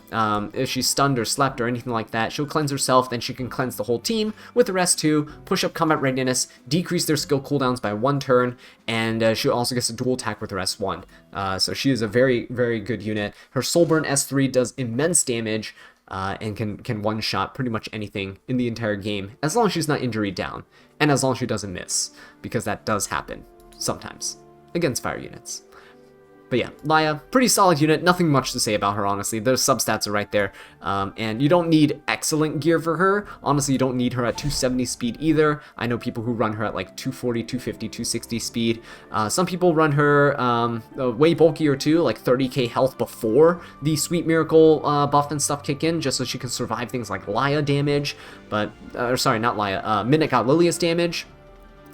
if she's stunned or slept or anything like that, she'll cleanse herself, then she can cleanse the whole team with the rest too, push up combat readiness, decrease their skill cooldowns by 1 turn, and she also gets a dual attack with the rest 1. So she is a very, very good unit. Her Soulburn S3 does immense damage, and can one-shot pretty much anything in the entire game, as long as she's not injury down, and as long as she doesn't miss, because that does happen sometimes against fire units. But yeah, Laya, pretty solid unit, nothing much to say about her, honestly. Those substats are right there, and you don't need excellent gear for her. Honestly, you don't need her at 270 speed either. I know people who run her at like 240, 250, 260 speed. Some people run her way bulkier too, like 30k health before the Sweet Miracle buff and stuff kick in, just so she can survive things like Laya damage, but, or sorry, not Laya, Midnight God Lilias damage.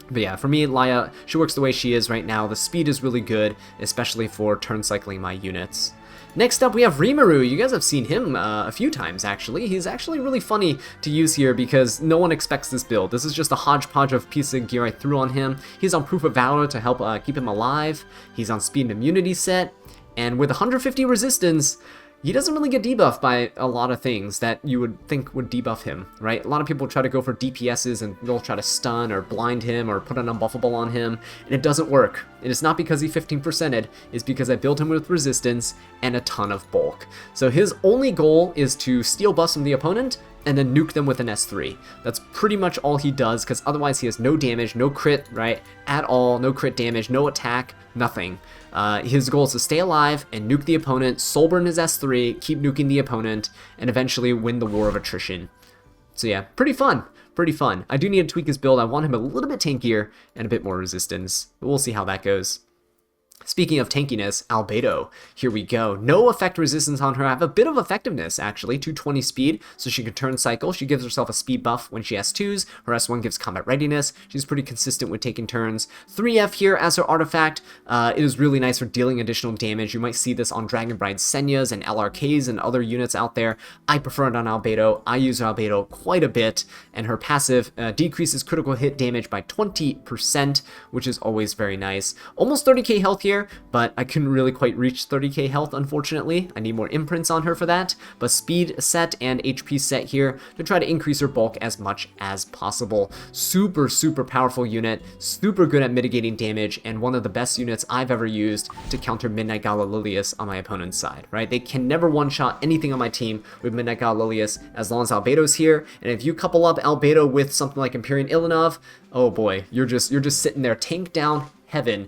But yeah, for me, Laya, she works the way she is right now. The speed is really good, especially for turn cycling my units. Next up, we have Rimuru. You guys have seen him a few times, actually. He's actually really funny to use here because no one expects this build. This is just a hodgepodge of pieces of gear I threw on him. He's on Proof of Valor to help keep him alive. He's on Speed and Immunity set. And with 150 resistance, he doesn't really get debuffed by a lot of things that you would think would debuff him, right? A lot of people try to go for DPSs and they'll try to stun or blind him or put an unbuffable on him, and it doesn't work. It is not because he 15%ed, it's because I built him with resistance and a ton of bulk. So his only goal is to steal buffs from the opponent and then nuke them with an S3. That's pretty much all he does, because otherwise he has no damage, no crit, right, at all, no crit damage, no attack, nothing. His goal is to stay alive and nuke the opponent, soulburn his S3, keep nuking the opponent, and eventually win the war of attrition. So yeah, pretty fun. Pretty fun. I do need to tweak his build. I want him a little bit tankier and a bit more resistance. But we'll see how that goes. Speaking of tankiness, Albedo. Here we go. No effect resistance on her. I have a bit of effectiveness, actually. 220 speed, so she can turn cycle. She gives herself a speed buff when she S2s. Her S1 gives combat readiness. She's pretty consistent with taking turns. 3F here as her artifact. It is really nice for dealing additional damage. You might see this on Dragon Bride Senyas and LRKs and other units out there. I prefer it on Albedo. I use Albedo quite a bit, and her passive decreases critical hit damage by 20%, which is always very nice. Almost 30k health here, but I couldn't really quite reach 30k health, unfortunately. I need more imprints on her for that, but speed set and HP set here to try to increase her bulk as much as possible. Super, super powerful unit, super good at mitigating damage, and one of the best units I've ever used to counter Midnight Gala Lilias on my opponent's side, right? They can never one-shot anything on my team with Midnight Gala Lilias as long as Albedo's here, and if you couple up Albedo with something like Empyrean Ilynav, oh boy, you're just sitting there, tank down heaven.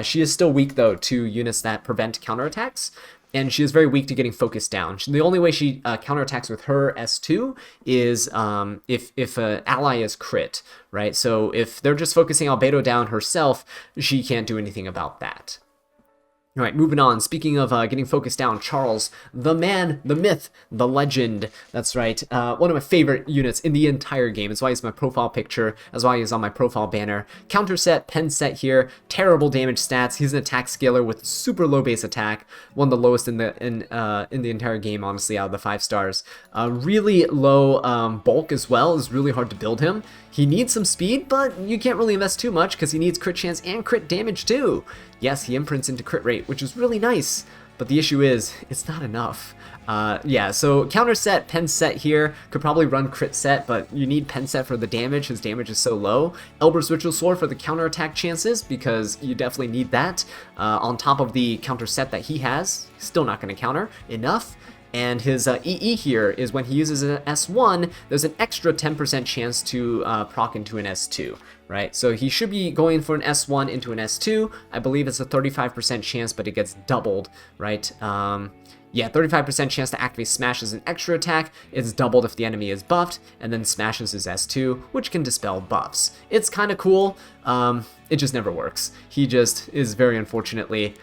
She is still weak though to units that prevent counterattacks, and she is very weak to getting focused down. The only way she counterattacks with her S2 is if an ally is crit, right? So if they're just focusing Albedo down herself, she can't do anything about that. Alright, moving on. Speaking of getting focused down, Charles, the man, the myth, the legend. That's right. One of my favorite units in the entire game. That's why he's my profile picture. That's why he's on my profile banner. Counter set, pen set here. Terrible damage stats. He's an attack scaler with super low base attack. One of the lowest in the entire game, honestly, out of the 5 stars. Really low bulk as well. It's really hard to build him. He needs some speed, but you can't really invest too much because he needs crit chance and crit damage too. Yes, he imprints into crit rate, which is really nice, but the issue is, it's not enough. Yeah, so counter set, pen set here, could probably run crit set, but you need pen set for the damage. His damage is so low. Elber's Ritual Sword for the counter attack chances, because you definitely need that. On top of the counter set that he has, still not going to counter enough. And his EE here is when he uses an S1, there's an extra 10% chance to proc into an S2, right? So he should be going for an S1 into an S2. I believe it's a 35% chance, but it gets doubled, right? Yeah, 35% chance to activate Smash as an extra attack. It's doubled if the enemy is buffed, and then smashes his S2, which can dispel buffs. It's kind of cool. It just never works. He just is very unfortunately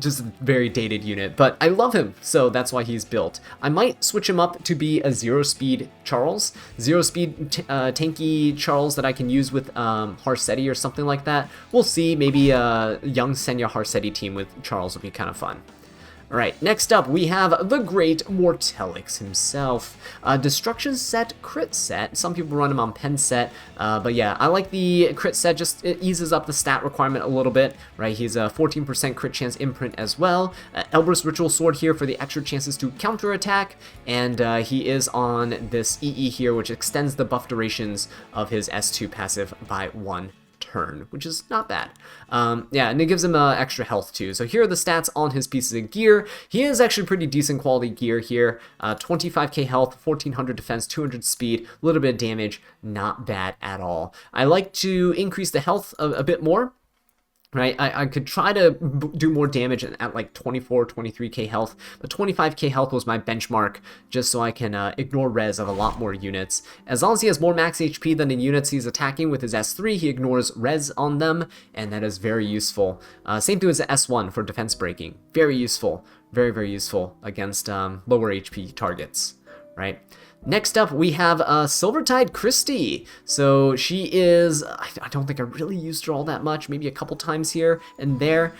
just a very dated unit, but I love him, so that's why he's built. I might switch him up to be a 0 speed Charles, 0 speed tanky Charles that I can use with Harsetti or something like that. We'll see, maybe a young Senya Harsetti team with Charles would be kind of fun. Alright, next up we have the great Mortellix himself. Destruction set, crit set. Some people run him on pen set, but yeah, I like the crit set, just it eases up the stat requirement a little bit, right? He's a 14% crit chance imprint as well. Elber's Ritual Sword here for the extra chances to counterattack, and he is on this EE here, which extends the buff durations of his S2 passive by 1 turn, which is not bad. Yeah, and it gives him extra health too. So here are the stats on his pieces of gear. He is actually pretty decent quality gear here. 25k health, 1400 defense, 200 speed, a little bit of damage, not bad at all. I like to increase the health a bit more. Right, I could try to do more damage at like 24, 23k health, but 25k health was my benchmark, just so I can ignore res of a lot more units. As long as he has more max HP than the units he's attacking with his S3, he ignores res on them, and that is very useful. Same thing as the S1 for defense breaking. Very useful, very, very useful against lower HP targets, right? Next up, we have Silvertide Christy. So she is, I don't think I really used her all that much, maybe a couple times here and there.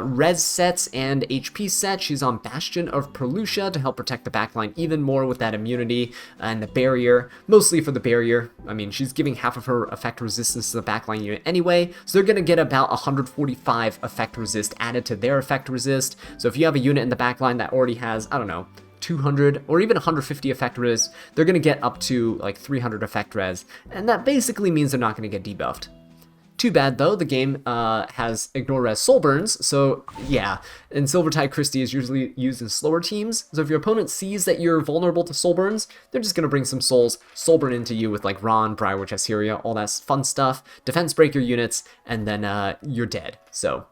Res sets and HP set. She's on Bastion of Perlucia to help protect the backline even more with that immunity and the barrier, mostly for the barrier. I mean, she's giving half of her effect resistance to the backline unit anyway, so they're going to get about 145 effect resist added to their effect resist. So if you have a unit in the backline that already has, I don't know, 200 or even 150 effect res, they're going to get up to like 300 effect res, and that basically means they're not going to get debuffed. Too bad though, the game has ignore res soul burns, so yeah, and Silvertide Christy is usually used in slower teams, so if your opponent sees that you're vulnerable to soul burns, they're just going to bring some soul burn into you with like Ron, Brieg, Iseria, all that fun stuff, defense break your units, and then you're dead. So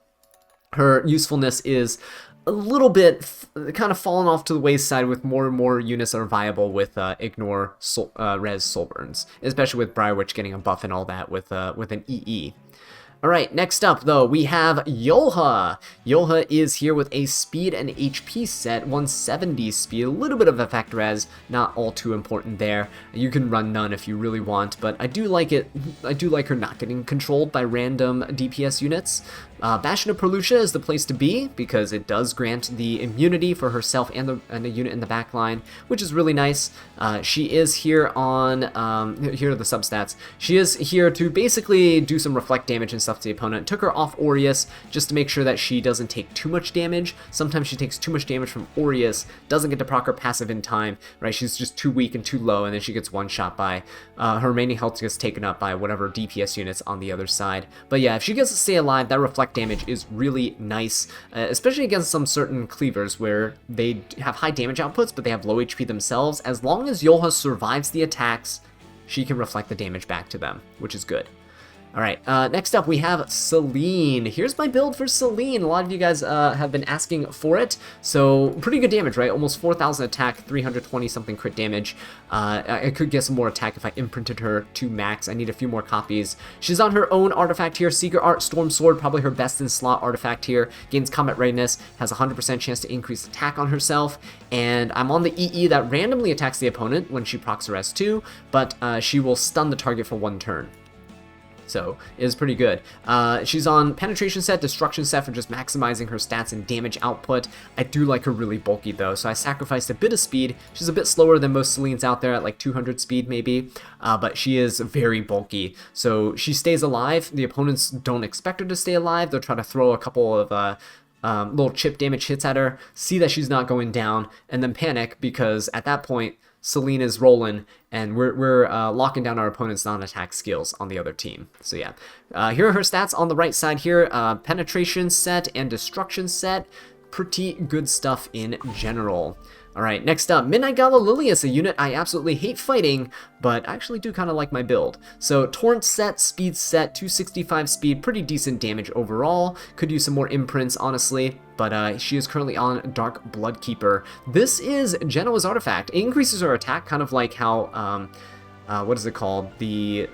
her usefulness is a little bit kind of fallen off to the wayside with more and more units that are viable with ignore res soul burns, especially with Briar Witch getting a buff and all that with an EE. Alright, next up though, we have Yolha. Yolha is here with a speed and HP set, 170 speed, a little bit of effect res, not all too important there. You can run none if you really want, but I do like it. I do like her not getting controlled by random DPS units. Bastion of Perlucia is the place to be because it does grant the immunity for herself and a unit in the back line, which is really nice. She is here on, here are the substats. She is here to basically do some reflect damage and stuff to the opponent. Took her off Aureus just to make sure that she doesn't take too much damage. Sometimes she takes too much damage from Aureus, doesn't get to proc her passive in time, right? She's just too weak and too low, and then she gets one shot by, her remaining health gets taken up by whatever DPS units on the other side. But yeah, if she gets to stay alive, that reflect damage is really nice, especially against some certain cleavers where they have high damage outputs, but they have low HP themselves. As long as Yolha survives the attacks, she can reflect the damage back to them, which is good. Alright, next up we have Celine. Here's my build for Celine. A lot of you guys have been asking for it. So, pretty good damage, right? Almost 4,000 attack, 320 something crit damage. I could get some more attack if I imprinted her to max. I need a few more copies. She's on her own artifact here. Secret Art Storm Sword, probably her best in slot artifact here. Gains combat readiness, has a 100% chance to increase attack on herself. And I'm on the EE that randomly attacks the opponent when she procs her S2, but she will stun the target for 1 turn. So it is pretty good. She's on penetration set, destruction set for just maximizing her stats and damage output. I do like her really bulky though, so I sacrificed a bit of speed. She's a bit slower than most Celines out there at like 200 speed maybe, but she is very bulky. So she stays alive. The opponents don't expect her to stay alive. They'll try to throw a couple of little chip damage hits at her, see that she's not going down, and then panic because at that point Celine is rolling, and we're locking down our opponent's non-attack skills on the other team. So yeah, here are her stats on the right side here. Penetration set and destruction set, pretty good stuff in general. Alright, next up, Midnight Gala Lilias, a unit I absolutely hate fighting, but I actually do kind of like my build. So, Torrent set, Speed set, 265 speed, pretty decent damage overall. Could use some more imprints, honestly, but she is currently on Dark Bloodkeeper. This is Jenua's artifact. It increases her attack, kind of like how, what is it called? The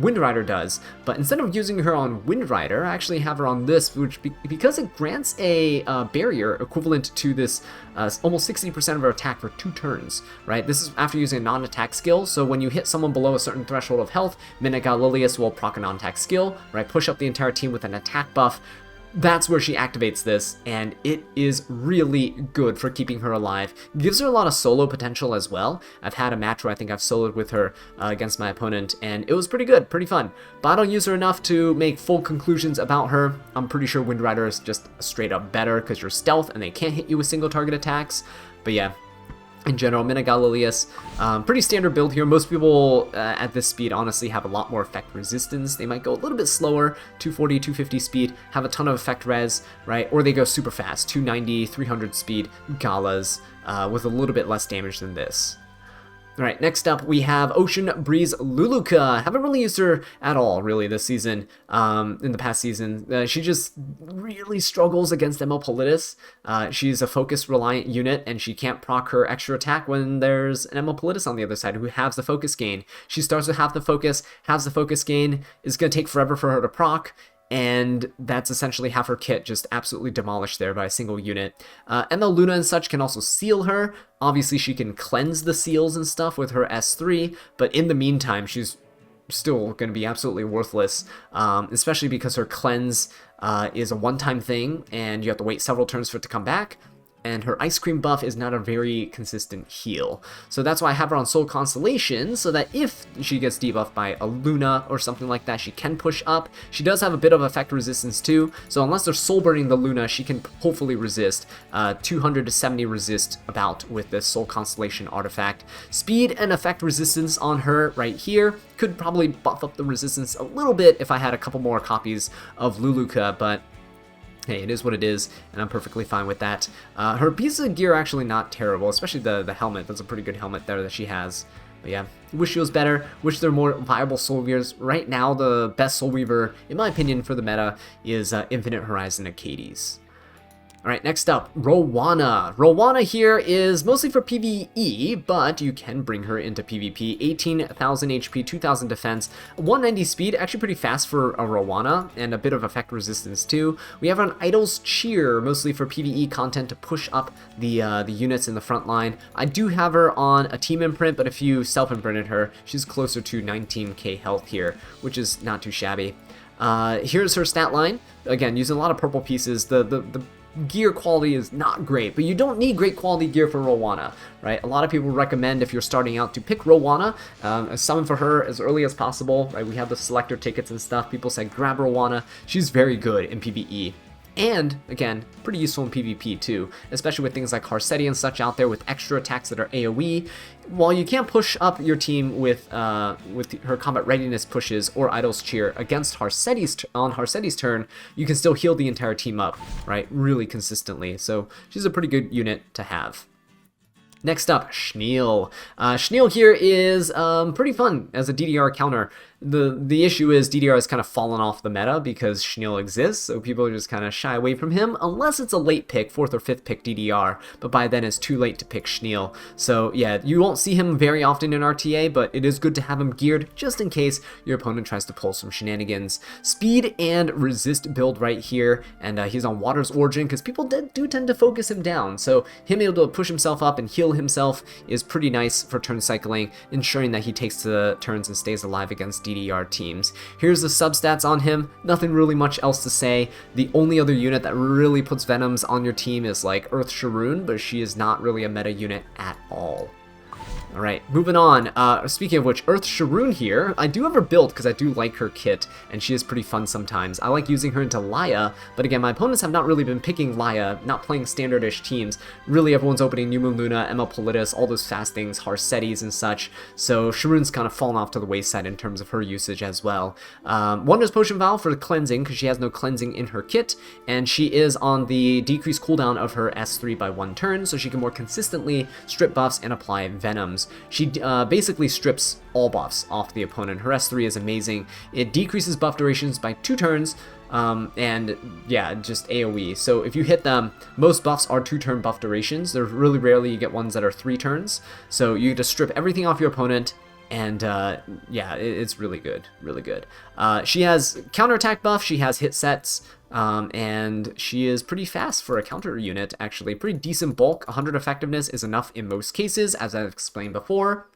Windrider does, but instead of using her on Windrider, I actually have her on this, which because it grants a barrier equivalent to this almost 60% of her attack for 2 turns, right? This is after using a non-attack skill, so when you hit someone below a certain threshold of health, Midnight Gala Lilias will proc a non-attack skill, right? Push up the entire team with an attack buff. That's where she activates this, and it is really good for keeping her alive. Gives her a lot of solo potential as well. I've had a match where I think I've soloed with her against my opponent, and it was pretty good, pretty fun. But I don't use her enough to make full conclusions about her. I'm pretty sure Windrider is just straight up better because you're stealth and they can't hit you with single target attacks. But yeah, in general, Midnight Gala Lilias, pretty standard build here. Most people at this speed honestly have a lot more effect resistance. They might go a little bit slower, 240, 250 speed, have a ton of effect res, right? Or they go super fast, 290, 300 speed Galas with a little bit less damage than this. Alright, next up we have Ocean Breeze Luluka. Haven't really used her at all, really, this season, in the past season. She just really struggles against ML Politis. She's a focus-reliant unit, and she can't proc her extra attack when there's an ML Politis on the other side who has the focus gain. She starts with half the focus, has the focus gain. It's going to take forever for her to proc, and that's essentially half her kit just absolutely demolished there by a single unit. ML Luna and such can also seal her. Obviously, she can cleanse the seals and stuff with her S3, but in the meantime, she's still going to be absolutely worthless, especially because her cleanse is a one-time thing, and you have to wait several turns for it to come back. And her Ice Cream buff is not a very consistent heal. So that's why I have her on Soul Constellation, so that if she gets debuffed by a Luna or something like that, she can push up. She does have a bit of effect resistance too, so unless they're soul burning the Luna, she can hopefully resist. 200 to 70 resist about with this Soul Constellation artifact. Speed and effect resistance on her right here. Could probably buff up the resistance a little bit if I had a couple more copies of Luluka, but hey, it is what it is, and I'm perfectly fine with that. Her pieces of gear are actually not terrible, especially the helmet. That's a pretty good helmet there that she has. But yeah, wish she was better. Wish there were more viable Soul Weavers. Right now, the best Soul Weaver, in my opinion, for the meta is Infinite Horizon Acades. Alright, next up, Rowana. Rowana here is mostly for PvE, but you can bring her into PvP. 18,000 HP, 2,000 defense, 190 speed, actually pretty fast for a Rowana, and a bit of effect resistance too. We have an Idol's Cheer, mostly for PvE content to push up the units in the front line. I do have her on a team imprint, but if you self-imprinted her, she's closer to 19k health here, which is not too shabby. Here's her stat line. Again, using a lot of purple pieces. The gear quality is not great, but you don't need great quality gear for Rowana, right? A lot of people recommend, if you're starting out, to pick Rowana, summon for her as early as possible, right? We have the selector tickets and stuff. People say grab Rowana. She's very good in PvE. And, again, pretty useful in PvP too, especially with things like Harcetti and such out there with extra attacks that are AoE. While you can't push up your team with her combat readiness pushes or Idol's Cheer against on Harcetti's turn, you can still heal the entire team up, right, really consistently. So she's a pretty good unit to have. Next up, Schneel. Schneel here is pretty fun as a DDR counter. The issue is DDR has kind of fallen off the meta because Schneel exists, so people are just kind of shy away from him, unless it's a late pick, 4th or 5th pick DDR, but by then it's too late to pick Schneel. So yeah, you won't see him very often in RTA, but it is good to have him geared just in case your opponent tries to pull some shenanigans. Speed and resist build right here, and he's on Water's Origin because people do tend to focus him down, so him able to push himself up and heal himself is pretty nice for turn cycling, ensuring that he takes the turns and stays alive against DDR teams. Here's the substats on him. Nothing really much else to say. The only other unit that really puts Venoms on your team is like Earth Sharoon, but she is not really a meta unit at all. Alright, moving on. Speaking of which, Earth Sharoon here, I do have her built because I do like her kit, and she is pretty fun sometimes. I like using her into Laya, but again, my opponents have not really been picking Laya, not playing standard-ish teams. Really, everyone's opening New Moon Luna, Emma Politis, all those fast things, Harcettis and such, so Sharoon's kind of fallen off to the wayside in terms of her usage as well. Wondrous Potion Vial for cleansing, because she has no cleansing in her kit, and she is on the decreased cooldown of her S3 by 1 turn, so she can more consistently strip buffs and apply Venoms. She basically strips all buffs off the opponent. Her S3 is amazing. It decreases buff durations by 2 turns, and yeah, just AoE. So if you hit them, most buffs are 2-turn buff durations. There's really rarely you get ones that are 3 turns. So you just strip everything off your opponent, and yeah, it's really good, really good. She has counterattack buff, she has hit sets, and she is pretty fast for a counter unit, actually. Pretty decent bulk. 100 effectiveness is enough in most cases, as I've explained before.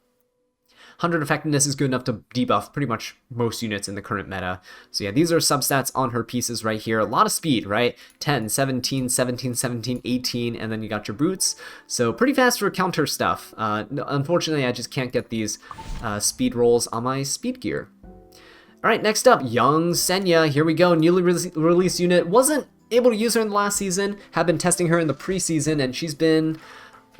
100 effectiveness is good enough to debuff pretty much most units in the current meta. So yeah, these are substats on her pieces right here. A lot of speed, right? 10, 17, 17, 17, 18, and then you got your boots. So pretty fast for counter stuff. Unfortunately, I just can't get these speed rolls on my speed gear. Alright, next up, Young Senya. Here we go, newly released unit. Wasn't able to use her in the last season. Have been testing her in the preseason, and she's been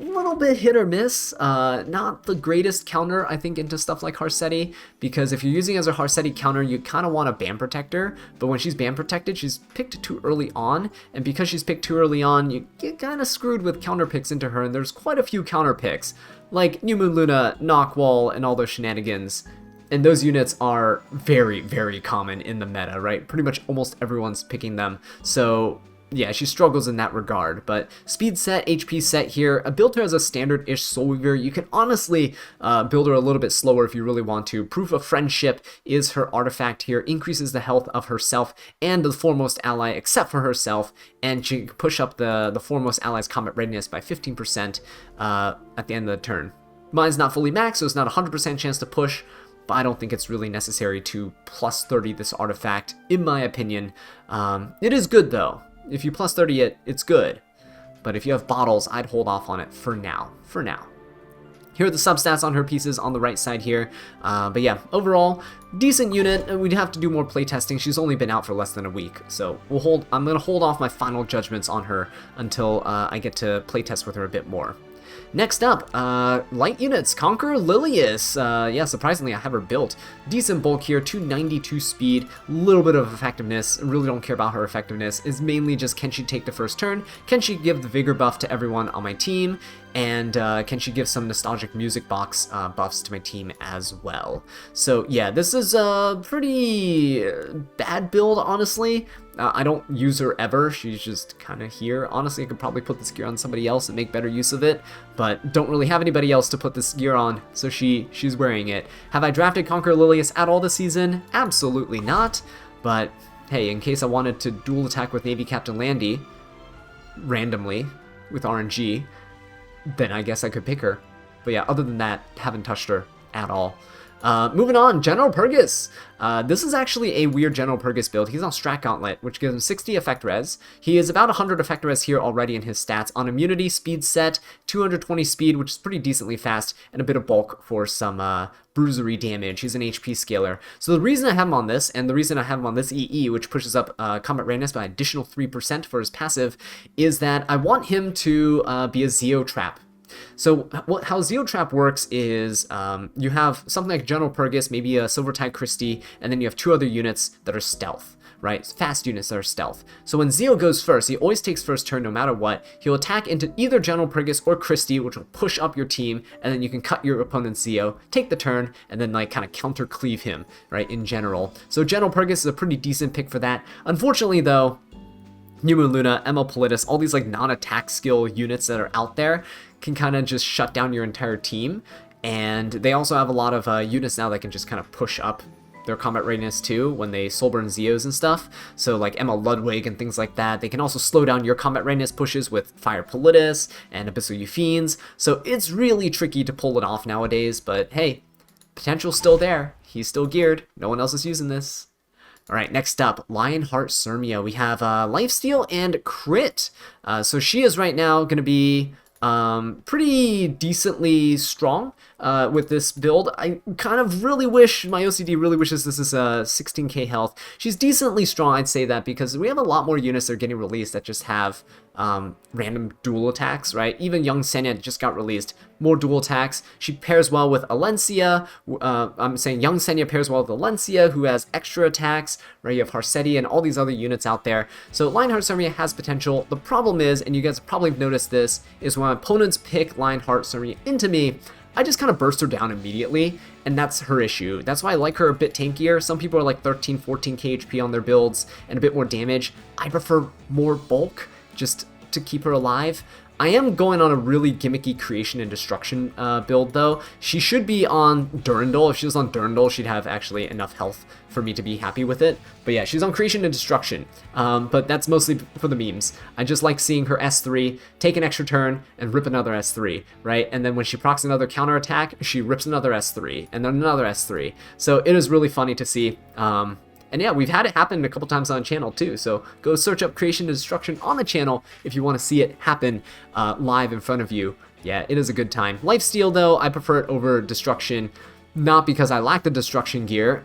a little bit hit or miss. Not the greatest counter, I think, into stuff like Harcetti, because if you're using as a Harcetti counter, you kind of want a Ban Protector, but when she's Ban Protected, she's picked too early on, and because she's picked too early on, you get kind of screwed with counter picks into her, and there's quite a few counter picks, like New Moon Luna, Nahkwol, and all those shenanigans. And those units are very, very common in the meta, right? Pretty much almost everyone's picking them. So yeah, she struggles in that regard. But speed set, HP set here. I built her as a standard-ish Soul Weaver. You can honestly build her a little bit slower if you really want to. Proof of Friendship is her artifact here. Increases the health of herself and the foremost ally except for herself. And she can push up the foremost ally's combat readiness by 15% at the end of the turn. Mine's not fully maxed, so it's not a 100% chance to push, but I don't think it's really necessary to plus 30 this artifact, in my opinion. It is good, though. If you plus 30 it, it's good. But if you have bottles, I'd hold off on it for now. Here are the substats on her pieces on the right side here. But yeah, overall, decent unit. We'd have to do more playtesting. She's only been out for less than a week. So I'm going to hold off my final judgments on her until I get to playtest with her a bit more. Next up, light units, Conqueror Lilias. Yeah, surprisingly, I have her built. Decent bulk here, 292 speed, little bit of effectiveness. Really don't care about her effectiveness. It's mainly just can she take the first turn? Can she give the vigor buff to everyone on my team? and can she give some nostalgic music box buffs to my team as well. So yeah, this is a pretty bad build, honestly. I don't use her ever, she's just kind of here. Honestly, I could probably put this gear on somebody else and make better use of it, but don't really have anybody else to put this gear on, so she's wearing it. Have I drafted Conqueror Lilias at all this season? Absolutely not, but hey, in case I wanted to dual attack with Navy Captain Landy, randomly, with RNG, then I guess I could pick her. But yeah, other than that, haven't touched her at all. Moving on, General Purgus. This is actually a weird General Purgus build. He's on Strat Gauntlet, which gives him 60 effect res. He is about 100 effect res here already in his stats. On immunity, speed set, 220 speed, which is pretty decently fast, and a bit of bulk for some bruisery damage. He's an HP scaler. So the reason I have him on this, and the reason I have him on this EE, which pushes up combat readiness by an additional 3% for his passive, is that I want him to be a Zeo Trap. So how Zeo Trap works is you have something like General Purgus, maybe a Silvertide Christy, and then you have 2 other units that are stealth, right? Fast units that are stealth. So when Zeo goes first, he always takes first turn no matter what. He'll attack into either General Purgus or Christy, which will push up your team, and then you can cut your opponent's Zeo, take the turn, and then like kind of counter cleave him, right, in general. So General Purgus is a pretty decent pick for that. Unfortunately though, New Moon Luna, ML Politis, all these like non-attack skill units that are out there can kind of just shut down your entire team, and they also have a lot of units now that can just kind of push up their combat readiness too when they soulburn Zeos and stuff. So like ML Ludwig and things like that. They can also slow down your combat readiness pushes with Fire Politis and Abyssal Euphines. So it's really tricky to pull it off nowadays, but hey, potential's still there. He's still geared. No one else is using this. Alright, next up, Lionheart Cermia. We have Lifesteal and Crit. So she is right now going to be pretty decently strong with this build. I kind of really wish, my OCD really wishes this is 16k health. She's decently strong, I'd say that, because we have a lot more units that are getting released that just have random dual attacks, right? Even Young Senya just got released, more dual attacks. She pairs well with Alencia. I'm saying Young Senya pairs well with Alencia, who has extra attacks, right? You have Harsetti and all these other units out there. So Lionheart Cermia has potential. The problem is, and you guys probably have noticed this, is when opponents pick Lionheart Cermia into me, I just kind of burst her down immediately, and that's her issue. That's why I like her a bit tankier. Some people are like 13, 14k HP on their builds and a bit more damage. I prefer more bulk just to keep her alive. I am going on a really gimmicky creation and destruction build though. She should be on Durandal. If she was on Durandal, she'd have actually enough health for me to be happy with it. But yeah, she's on creation and destruction. But that's mostly for the memes. I just like seeing her S3, take an extra turn, and rip another S3, right? And then when she procs another counter attack, she rips another S3, and then another S3. So it is really funny to see. And yeah, we've had it happen a couple times on the channel too, so go search up Creation and Destruction on the channel if you want to see it happen live in front of you. Yeah, it is a good time. Lifesteal though, I prefer it over Destruction, not because I lack the Destruction gear.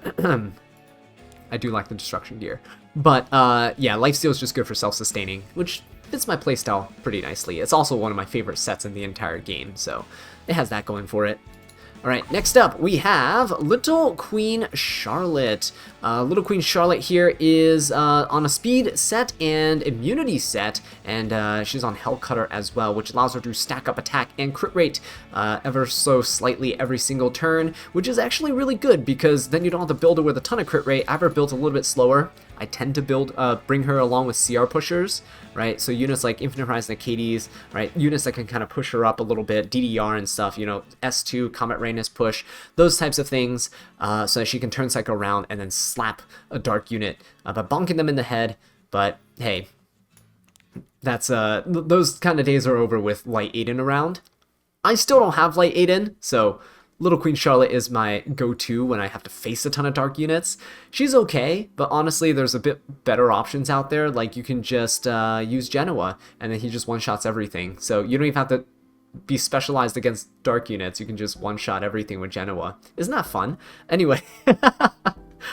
I do like the Destruction gear. But yeah, Lifesteal is just good for self-sustaining, which fits my playstyle pretty nicely. It's also one of my favorite sets in the entire game, so it has that going for it. Alright, next up we have Little Queen Charlotte. Little Queen Charlotte here is on a speed set and immunity set, and she's on Hellcutter as well, which allows her to stack up attack and crit rate ever so slightly every single turn, which is actually really good because then you don't have to build her with a ton of crit rate. I have her built a little bit slower. I tend to bring her along with CR pushers, right? So units like Infinite Horizon Acades, right? Units that can kind of push her up a little bit, DDR and stuff, you know, S2, Combat Readiness push, those types of things, so that she can turn cycle around and then slap a dark unit by bonking them in the head. But hey, that's those kind of days are over with Light Aiden around. I still don't have Light Aiden, so Little Queen Charlotte is my go-to when I have to face a ton of dark units. She's okay, but honestly, there's a bit better options out there. Like, you can just use Jenua, and then he just one-shots everything. So you don't even have to be specialized against dark units. You can just one-shot everything with Jenua. Isn't that fun? Anyway, I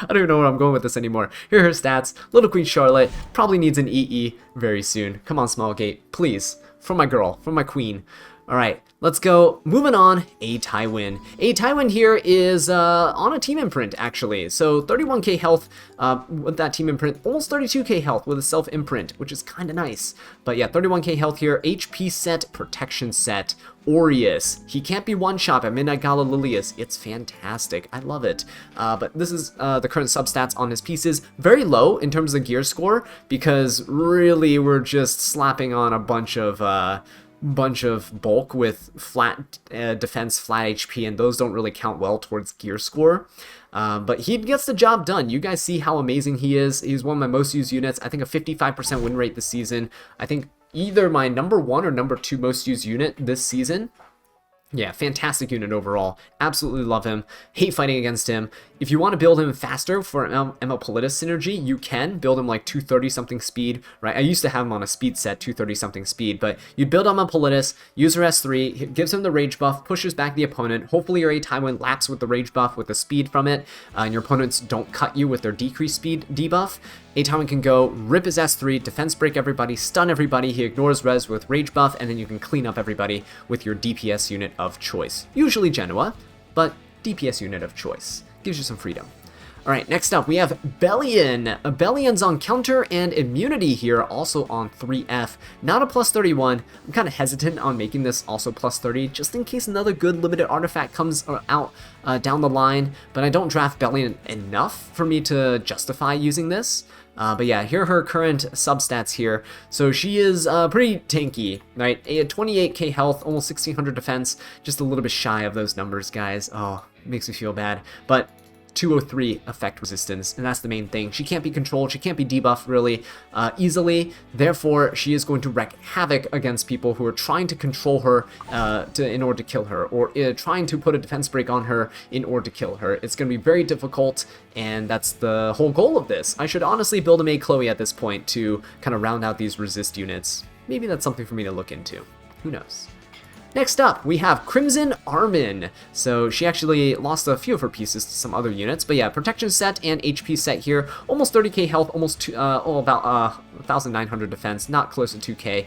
don't even know where I'm going with this anymore. Here are her stats. Little Queen Charlotte probably needs an EE very soon. Come on, Smallgate, please. For my girl, for my queen. Alright, let's go. Moving on, a Tywin. A Tywin here is on a team imprint, actually. So 31k health with that team imprint, almost 32k health with a self-imprint, which is kind of nice. But yeah, 31k health here, HP set, protection set, Aureus. He can't be one-shot at Midnight Gala Lilias. It's fantastic. I love it. But this is the current substats on his pieces. Very low in terms of gear score, because really we're just slapping on a bunch of bulk with flat defense, flat HP, and those don't really count well towards gear score. But he gets the job done. You guys see how amazing he is. He's one of my most used units. I think a 55% win rate this season. I think either my number 1 or number 2 most used unit this season. Yeah, fantastic unit overall. Absolutely love him. Hate fighting against him. If you want to build him faster for ML Politis synergy, you can build him like 230 something speed, right? I used to have him on a speed set, 230 something speed, but you build him on Politis, use her S3, gives him the rage buff, pushes back the opponent. Hopefully your Tywin laps with the rage buff with the speed from it, and your opponents don't cut you with their decreased speed debuff. Tywin can go, rip his S3, defense break everybody, stun everybody, he ignores res with rage buff, and then you can clean up everybody with your DPS unit of choice. Usually Jenua, but DPS unit of choice. Gives you some freedom. Alright, next up we have Bellion. Bellion's on counter and immunity here, also on 3F. Not a plus 31. I'm kind of hesitant on making this also plus 30, just in case another good limited artifact comes out down the line, but I don't draft Bellion enough for me to justify using this. But yeah, here are her current substats here. So she is pretty tanky, right? 28k health, almost 1600 defense, just a little bit shy of those numbers, guys. Oh, it makes me feel bad. But 203 effect resistance, and that's the main thing. She can't be controlled, she can't be debuffed really easily, therefore she is going to wreak havoc against people who are trying to control her in order to kill her, or trying to put a defense break on her in order to kill her. It's going to be very difficult, and that's the whole goal of this. I should honestly build a Maid Chloe at this point to kind of round out these resist units. Maybe that's something for me to look into. Who knows? Next up, we have Crimson Armin. So she actually lost a few of her pieces to some other units, but yeah, protection set and HP set here. Almost 30k health, almost about 1,900 defense, not close to 2k.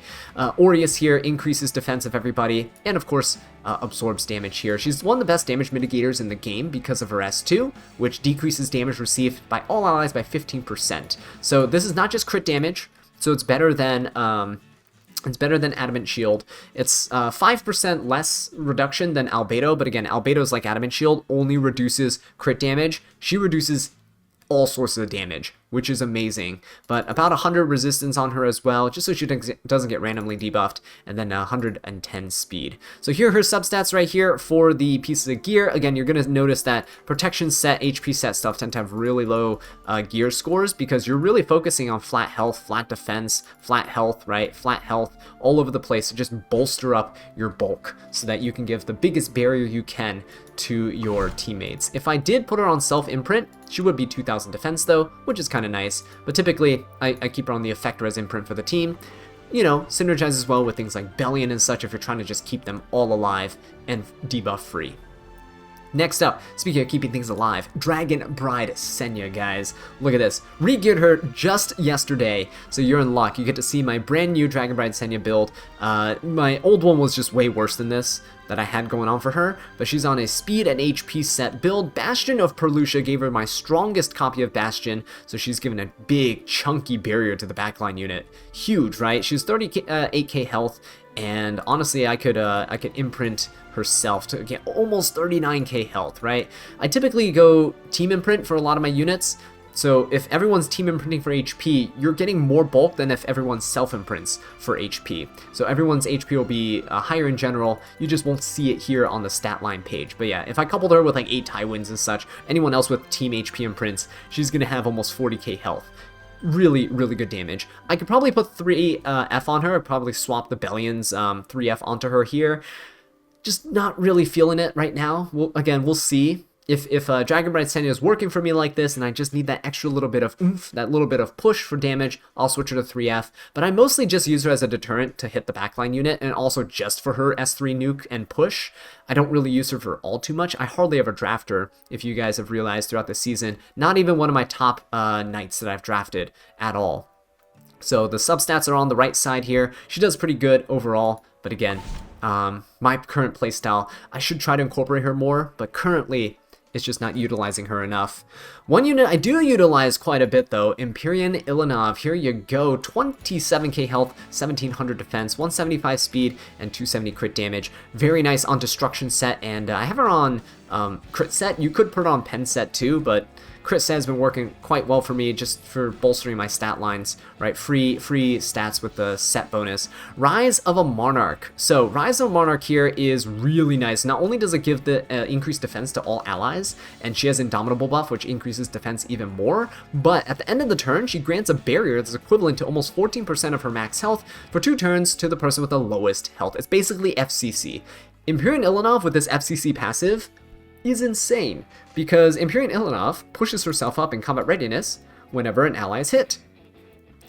Aureus here increases defense of everybody, and of course, absorbs damage here. She's one of the best damage mitigators in the game because of her S2, which decreases damage received by all allies by 15%. So this is not just crit damage, so it's better than Adamant Shield. It's 5% less reduction than Albedo, but again, Albedo's like Adamant Shield, only reduces crit damage. She reduces all sorts of damage, which is amazing. But about 100 resistance on her as well, just so she doesn't get randomly debuffed, and then 110 speed. So here are her substats right here for the pieces of gear. Again, you're going to notice that protection set, HP set stuff tend to have really low gear scores, because you're really focusing on flat health, flat defense, flat health, right? Flat health all over the place to just bolster up your bulk so that you can give the biggest barrier you can to your teammates. If I did put her on self-imprint, she would be 2,000 defense though, which is kind of nice, but typically I keep her on the effect res imprint for the team. You know, synergizes well with things like Bellion and such if you're trying to just keep them all alive and debuff free. Next up, speaking of keeping things alive, Dragon Bride Senya, guys. Look at this. Re-geared her just yesterday, so you're in luck. You get to see my brand new Dragon Bride Senya build. My old one was just way worse than this that I had going on for her, but she's on a speed and HP set build. Bastion of Perlucia gave her my strongest copy of Bastion, so she's given a big, chunky barrier to the backline unit. Huge, right? She's 38k health, and honestly, I could imprint herself to get almost 39k health, right? I typically go team imprint for a lot of my units, so if everyone's team imprinting for HP, you're getting more bulk than if everyone's self-imprints for HP. So everyone's HP will be higher in general, you just won't see it here on the stat line page. But yeah, if I coupled her with like 8 Tywins and such, anyone else with team HP imprints, she's gonna have almost 40k health. Really, really good damage. I could probably put 3F on her. I'd probably swap the Bellion's 3F onto her here. Just not really feeling it right now. Again, we'll see. If Dragon Bride Senya is working for me like this and I just need that extra little bit of oomph, that little bit of push for damage, I'll switch her to 3F. But I mostly just use her as a deterrent to hit the backline unit, and also just for her S3 nuke and push. I don't really use her for all too much. I hardly ever draft her, if you guys have realized throughout the season. Not even one of my top knights that I've drafted at all. So the substats are on the right side here. She does pretty good overall, but again, my current playstyle. I should try to incorporate her more, but currently it's just not utilizing her enough. One unit I do utilize quite a bit though, Empyrean Ilynav. Here you go, 27k health, 1700 defense, 175 speed, and 270 crit damage. Very nice on destruction set, and I have her on crit set. You could put her on pen set too, but crit set has been working quite well for me just for bolstering my stat lines, right? Free stats with the set bonus. Rise of a Monarch. So Rise of a Monarch here is really nice. Not only does it give the increased defense to all allies, and she has Indomitable buff, which increases defense even more, but at the end of the turn, she grants a barrier that's equivalent to almost 14% of her max health for 2 turns to the person with the lowest health. It's basically FCC. Empyrean Ilynav with this FCC passive is insane, because Empyrean Ilynav pushes herself up in combat readiness whenever an ally is hit.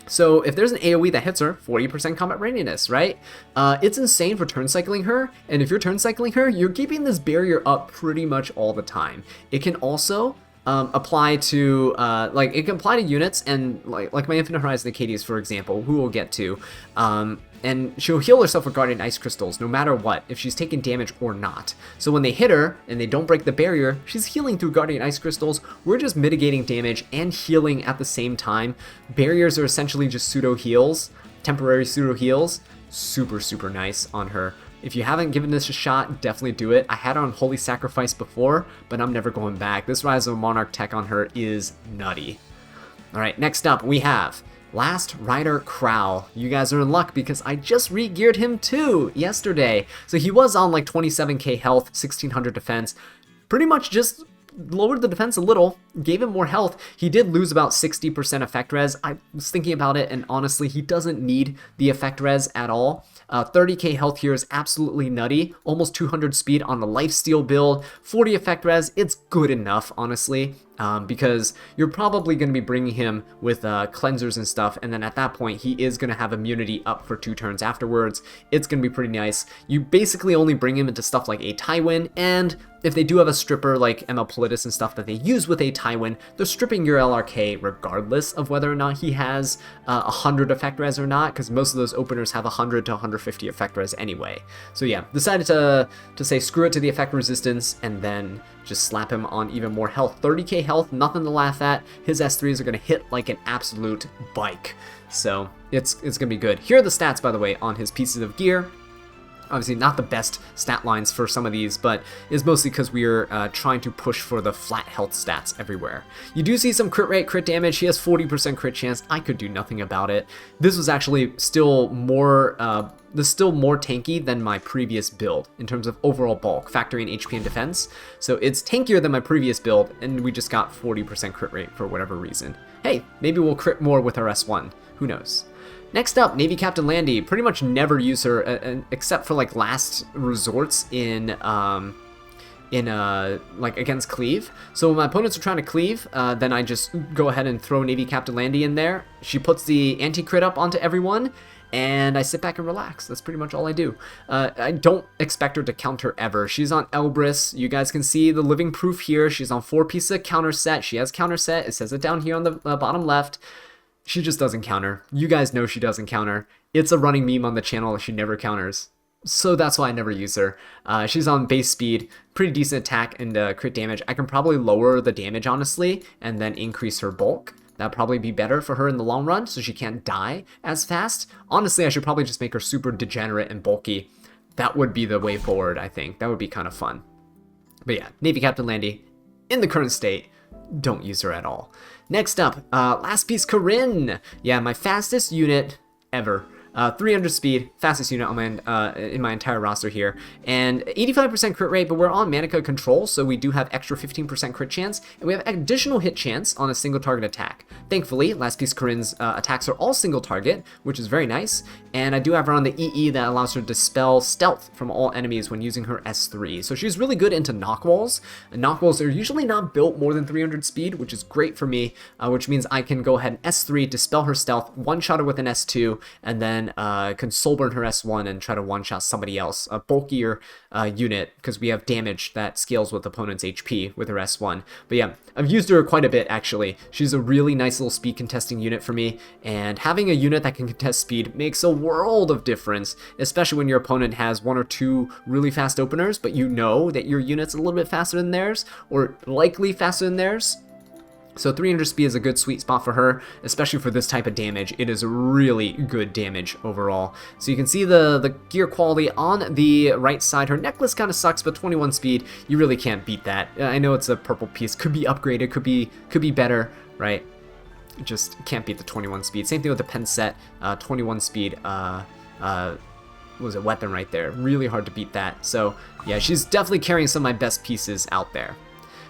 So if there's an AoE that hits her, 40% combat readiness, right? It's insane for turn cycling her, and if you're turn cycling her, you're keeping this barrier up pretty much all the time. It can also apply to it can apply to units, and like my Infinite Horizon Acadias, for example, who we'll get to, and she'll heal herself with Guardian Ice Crystals no matter what, if she's taking damage or not. So when they hit her and they don't break the barrier, she's healing through Guardian Ice Crystals. We're just mitigating damage and healing at the same time. Barriers are essentially just pseudo heals, temporary pseudo heals. Super nice on her. If you haven't given this a shot, definitely do it. I had her on Holy Sacrifice before, but I'm never going back. This Rise of a Monarch tech on her is nutty. Alright, next up we have Last Rider Crow. You guys are in luck because I just re-geared him too yesterday. So he was on like 27k health, 1600 defense. Pretty much just lowered the defense a little, gave him more health. He did lose about 60% effect res. I was thinking about it, and honestly, he doesn't need the effect res at all. 30k health here is absolutely nutty. Almost 200 speed on the lifesteal build. 40 effect res, it's good enough, honestly. Because you're probably going to be bringing him with cleansers and stuff, and then at that point he is going to have immunity up for 2 turns afterwards. It's going to be pretty nice. You basically only bring him into stuff like a Tywin, and if they do have a stripper like Emma Politis and stuff that they use with a Tywin, they're stripping your LRK regardless of whether or not he has 100 effect res or not, because most of those openers have 100 to 150 effect res anyway. So yeah, decided to say screw it to the effect resistance, and then just slap him on even more health. 30k health, nothing to laugh at. His S3s are going to hit like an absolute bike. So it's going to be good. Here are the stats, by the way, on his pieces of gear. Obviously not the best stat lines for some of these, but it's mostly because we are trying to push for the flat health stats everywhere. You do see some crit rate, crit damage. He has 40% crit chance. I could do nothing about it. This was actually still more tanky than my previous build in terms of overall bulk, factoring HP and defense. So it's tankier than my previous build, and we just got 40% crit rate for whatever reason. Hey, maybe we'll crit more with our S1. Who knows? Next up, Navy Captain Landy. Pretty much never use her except for like last resorts in like against cleave. So when my opponents are trying to cleave, then I just go ahead and throw Navy Captain Landy in there. She puts the anti-crit up onto everyone, and I sit back and relax. That's pretty much all I do. I don't expect her to counter ever. She's on Elbris. You guys can see the living proof here. She's on 4 pieces of counter set. She has counter set. It says it down here on the bottom left. She just doesn't counter. You guys know she doesn't counter. It's a running meme on the channel that she never counters. So that's why I never use her. She's on base speed, pretty decent attack and crit damage. I can probably lower the damage, honestly, and then increase her bulk. That'd probably be better for her in the long run, so she can't die as fast. Honestly, I should probably just make her super degenerate and bulky. That would be the way forward, I think. That would be kind of fun. But yeah, Navy Captain Landy, in the current state, don't use her at all. Next up, last piece, Corinne. Yeah, my fastest unit ever. 300 speed, fastest unit on my, in my entire roster here, and 85% crit rate, but we're on Manica control, so we do have extra 15% crit chance, and we have additional hit chance on a single target attack. Thankfully, last piece Corinne's attacks are all single target, which is very nice, and I do have her on the EE that allows her to dispel stealth from all enemies when using her S3, so she's really good into Nahkwols. Nahkwols are usually not built more than 300 speed, which is great for me, which means I can go ahead and S3, dispel her stealth, one-shot her with an S2, and then can soul burn her S1 and try to one-shot somebody else, a bulkier unit, because we have damage that scales with opponent's HP with her S1. But yeah, I've used her quite a bit, actually. She's a really nice little speed contesting unit for me, and having a unit that can contest speed makes a world of difference, especially when your opponent has 1 or 2 really fast openers, but you know that your unit's a little bit faster than theirs, or likely faster than theirs. So 300 speed is a good sweet spot for her, especially for this type of damage. It is really good damage overall. So you can see the gear quality on the right side. Her necklace kind of sucks, but 21 speed, you really can't beat that. I know it's a purple piece, could be upgraded, could be better, right? Just can't beat the 21 speed. Same thing with the pen set, 21 speed. Was a weapon right there. Really hard to beat that. So yeah, she's definitely carrying some of my best pieces out there.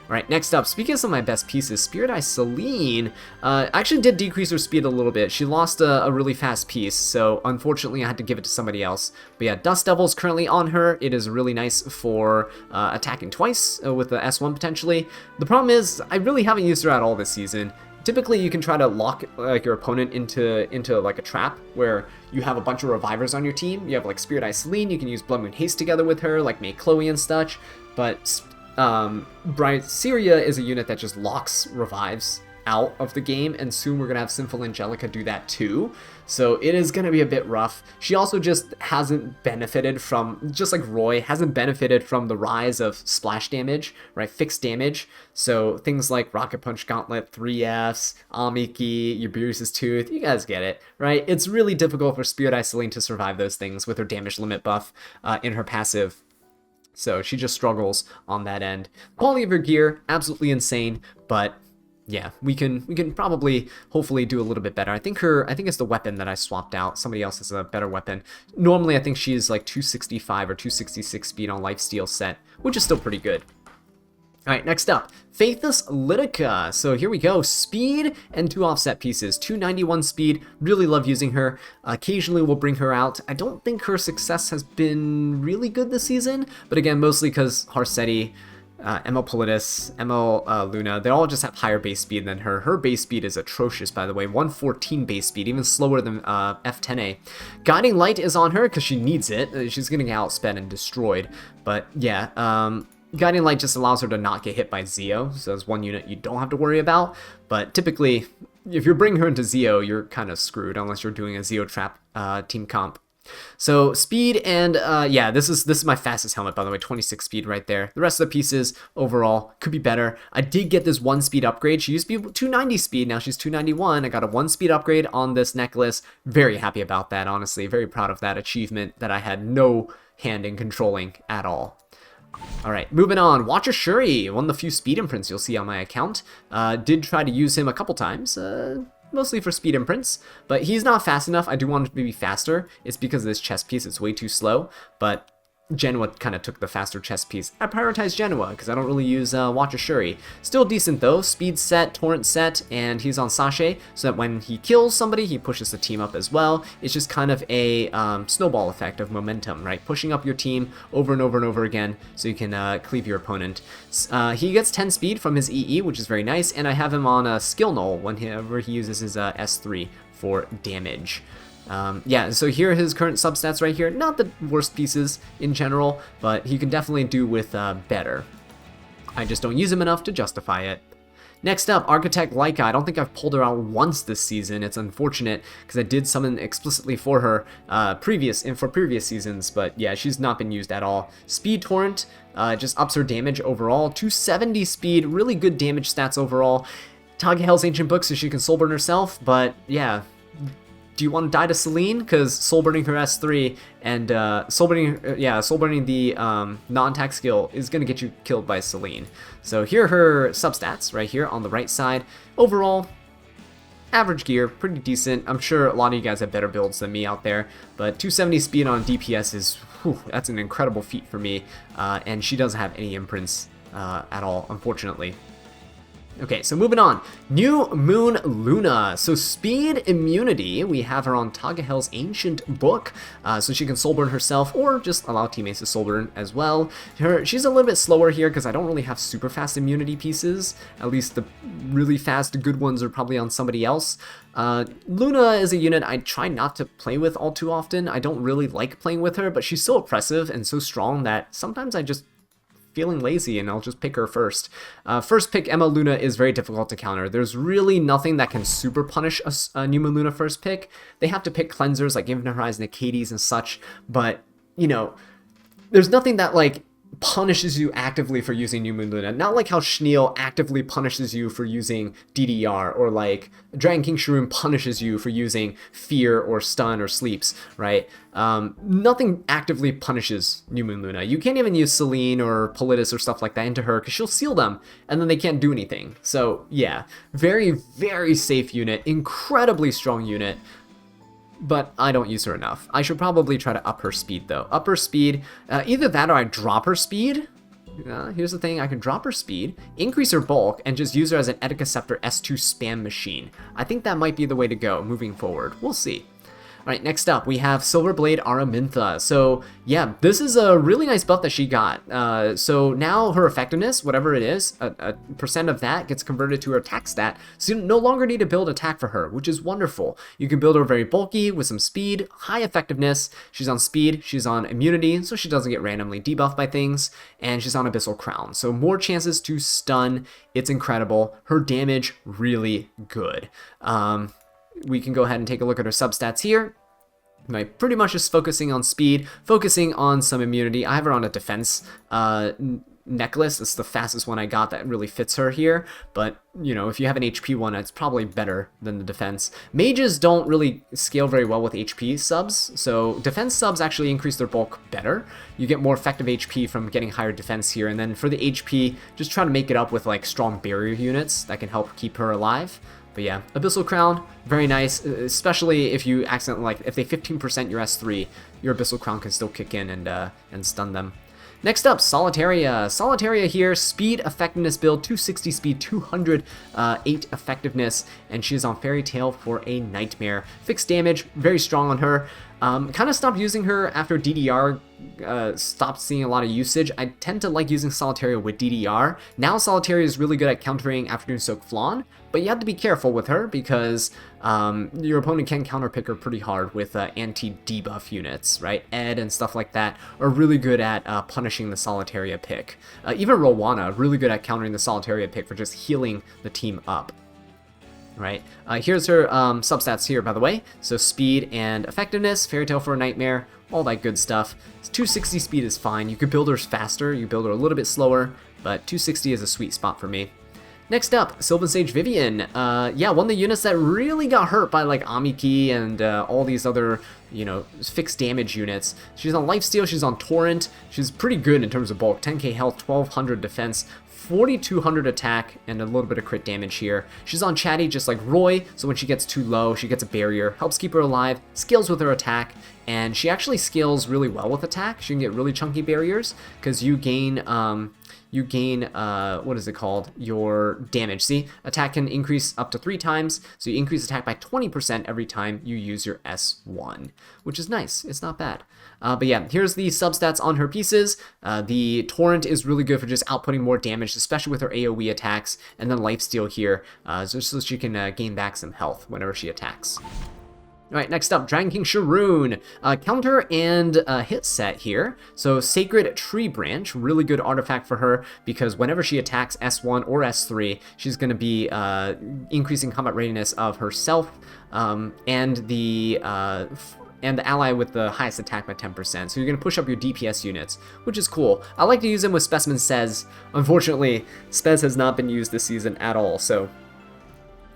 Alright, next up, speaking of some of my best pieces, Eye Celine actually did decrease her speed a little bit. She lost a really fast piece, so unfortunately I had to give it to somebody else. But yeah, Dust Devil's currently on her. It is really nice for attacking twice with the S1 potentially. The problem is, I really haven't used her at all this season. Typically, you can try to lock like your opponent into like a trap where you have a bunch of revivers on your team. You have like Eye Celine, you can use Blood Moon Haste together with her, like make Chloe and such, but Iseria is a unit that just locks revives out of the game, and soon we're going to have Sinful Angelica do that too. So it is going to be a bit rough. She also just hasn't benefited from, just like Roy, hasn't benefited from the rise of splash damage, right? Fixed damage. So things like Rocket Punch Gauntlet, 3Fs, Amiki, Uberius' Tooth, you guys get it, right? It's really difficult for Eye Celine to survive those things with her damage limit buff in her passive. So she just struggles on that end. Quality of her gear, absolutely insane, but yeah, we can probably hopefully do a little bit better. I think it's the weapon that I swapped out. Somebody else has a better weapon. Normally I think she's like 265 or 266 speed on lifesteal set, which is still pretty good. Alright, next up, Faithless Lidica. So here we go, speed and 2 offset pieces, 291 speed, really love using her. Occasionally we'll bring her out. I don't think her success has been really good this season, but again, mostly because Harsetti, ML Politis, ML Luna, they all just have higher base speed than her. Her base speed is atrocious, by the way, 114 base speed, even slower than F10A. Guiding Light is on her because she needs it. She's going to get outsped and destroyed, but yeah, Guiding Light just allows her to not get hit by Zeo, so that's one unit you don't have to worry about, but typically, if you're bringing her into Zeo, you're kind of screwed unless you're doing a Zeo trap team comp. So speed and yeah, this is my fastest helmet, by the way, 26 speed right there. The rest of the pieces overall could be better. I did get this 1 speed upgrade. She used to be 290 speed, now she's 291. I got a 1 speed upgrade on this necklace. Very happy about that, honestly. Very proud of that achievement that I had no hand in controlling at all. Alright, moving on. Watcher Shuri, one of the few speed imprints you'll see on my account. Did try to use him a couple times, mostly for speed imprints, but he's not fast enough. I do want him to be faster. It's because of this chest piece, it's way too slow, but Jenua kind of took the faster chest piece. I prioritize Jenua because I don't really use Watcher Shuri. Still decent though, speed set, torrent set, and he's on Sachet, so that when he kills somebody, he pushes the team up as well. It's just kind of a snowball effect of momentum, right? Pushing up your team over and over and over again so you can cleave your opponent. He gets 10 speed from his EE, which is very nice, and I have him on a skill null whenever he uses his S3 for damage. Yeah, so here are his current substats right here. Not the worst pieces in general, but he can definitely do with better. I just don't use him enough to justify it. Next up, Architect Laika. I don't think I've pulled her out once this season. It's unfortunate because I did summon explicitly for her previous seasons, but yeah, she's not been used at all. Speed Torrent just ups her damage overall. 270 speed, really good damage stats overall. Tagehel's Ancient Book so she can soulburn herself, but yeah. Do you want to die to Celine? Because soulburning her S3 and soulburning the non-attack skill is going to get you killed by Celine. So here are her substats right here on the right side. Overall, average gear, pretty decent. I'm sure a lot of you guys have better builds than me out there, but 270 speed on DPS is, whew, that's an incredible feat for me, and she doesn't have any imprints at all, unfortunately. Okay, so moving on. New Moon Luna. So speed immunity, we have her on Tagehel's Ancient Book, so she can soulburn herself or just allow teammates to soulburn as well. She's a little bit slower here because I don't really have super fast immunity pieces. At least the really fast good ones are probably on somebody else. Luna is a unit I try not to play with all too often. I don't really like playing with her, but she's so oppressive and so strong that sometimes I just feeling lazy and I'll just pick her first. First pick Emma Luna is very difficult to counter. There's really nothing that can super punish a New Moon Luna first pick. They have to pick cleansers like Infinite Horizon, Acades and such, but, you know, there's nothing that, like, punishes you actively for using New Moon Luna. Not like how Schneel actively punishes you for using DDR, or like Dragon King Sharoon punishes you for using Fear or Stun or Sleeps, right? Nothing actively punishes New Moon Luna. You can't even use Celine or Politis or stuff like that into her because she'll seal them and then they can't do anything. So yeah, very, very safe unit, incredibly strong unit. But I don't use her enough. I should probably try to up her speed, though. Up her speed, either that or I drop her speed. Here's the thing, I can drop her speed, increase her bulk, and just use her as an Etika Scepter S2 spam machine. I think that might be the way to go moving forward. We'll see. Alright, next up, we have Silverblade Araminta. So, yeah, this is a really nice buff that she got. So now her effectiveness, whatever it is, a percent of that gets converted to her attack stat. So you no longer need to build attack for her, which is wonderful. You can build her very bulky with some speed, high effectiveness. She's on speed, she's on immunity, so she doesn't get randomly debuffed by things. And she's on Abyssal Crown. So more chances to stun. It's incredible. Her damage, really good. We can go ahead and take a look at her substats here. Right, pretty much just focusing on speed, focusing on some immunity. I have her on a defense necklace. It's the fastest one I got that really fits her here. But, you know, if you have an HP one, it's probably better than the defense. Mages don't really scale very well with HP subs, so defense subs actually increase their bulk better. You get more effective HP from getting higher defense here, and then for the HP, just try to make it up with like strong barrier units that can help keep her alive. But yeah, Abyssal Crown, very nice, especially if you accidentally, like, if they 15% your S3, your Abyssal Crown can still kick in and stun them. Next up, Solitaria. Solitaria here, speed, effectiveness build, 260 speed, 208 effectiveness, and she's on Fairytale for a Nightmare. Fixed damage, very strong on her. Kind of stopped using her after DDR stopped seeing a lot of usage. I tend to like using Solitaria with DDR. Now Solitaria is really good at countering Afternoon Soak Flan, but you have to be careful with her because your opponent can counterpick her pretty hard with anti-debuff units, right? Ed and stuff like that are really good at punishing the Solitaria pick. Even Rowana, really good at countering the Solitaria pick for just healing the team up. Right, here's her substats here, by the way. So speed and effectiveness, Fairytale for a Nightmare, all that good stuff. 260 speed is fine. You could build her faster, you build her a little bit slower, but 260 is a sweet spot for me. Next up, Sylvan Sage Vivian. Yeah, one of the units that really got hurt by like Amiki and all these other, you know, fixed damage units. She's on Lifesteal, she's on Torrent. She's pretty good in terms of bulk. 10k health, 1200 defense, 4200 attack, and a little bit of crit damage here. She's on Chatty just like Roy, so when she gets too low, she gets a barrier, helps keep her alive, scales with her attack, and she actually scales really well with attack. She can get really chunky barriers, because you gain, what is it called? Your damage. See, attack can increase up to 3 times, so you increase attack by 20% every time you use your S1, which is nice. It's not bad. But yeah, here's the substats on her pieces. The Torrent is really good for just outputting more damage, especially with her AoE attacks, and then Lifesteal here, so she can gain back some health whenever she attacks. Alright, next up, Dragon King Sharoon. Counter and hit set here. So Sacred Tree Branch, really good artifact for her, because whenever she attacks S1 or S3, she's going to be increasing combat readiness of herself and the ally with the highest attack by 10%. So you're going to push up your DPS units, which is cool. I like to use them with Specimen Says. Unfortunately, Spez has not been used this season at all, so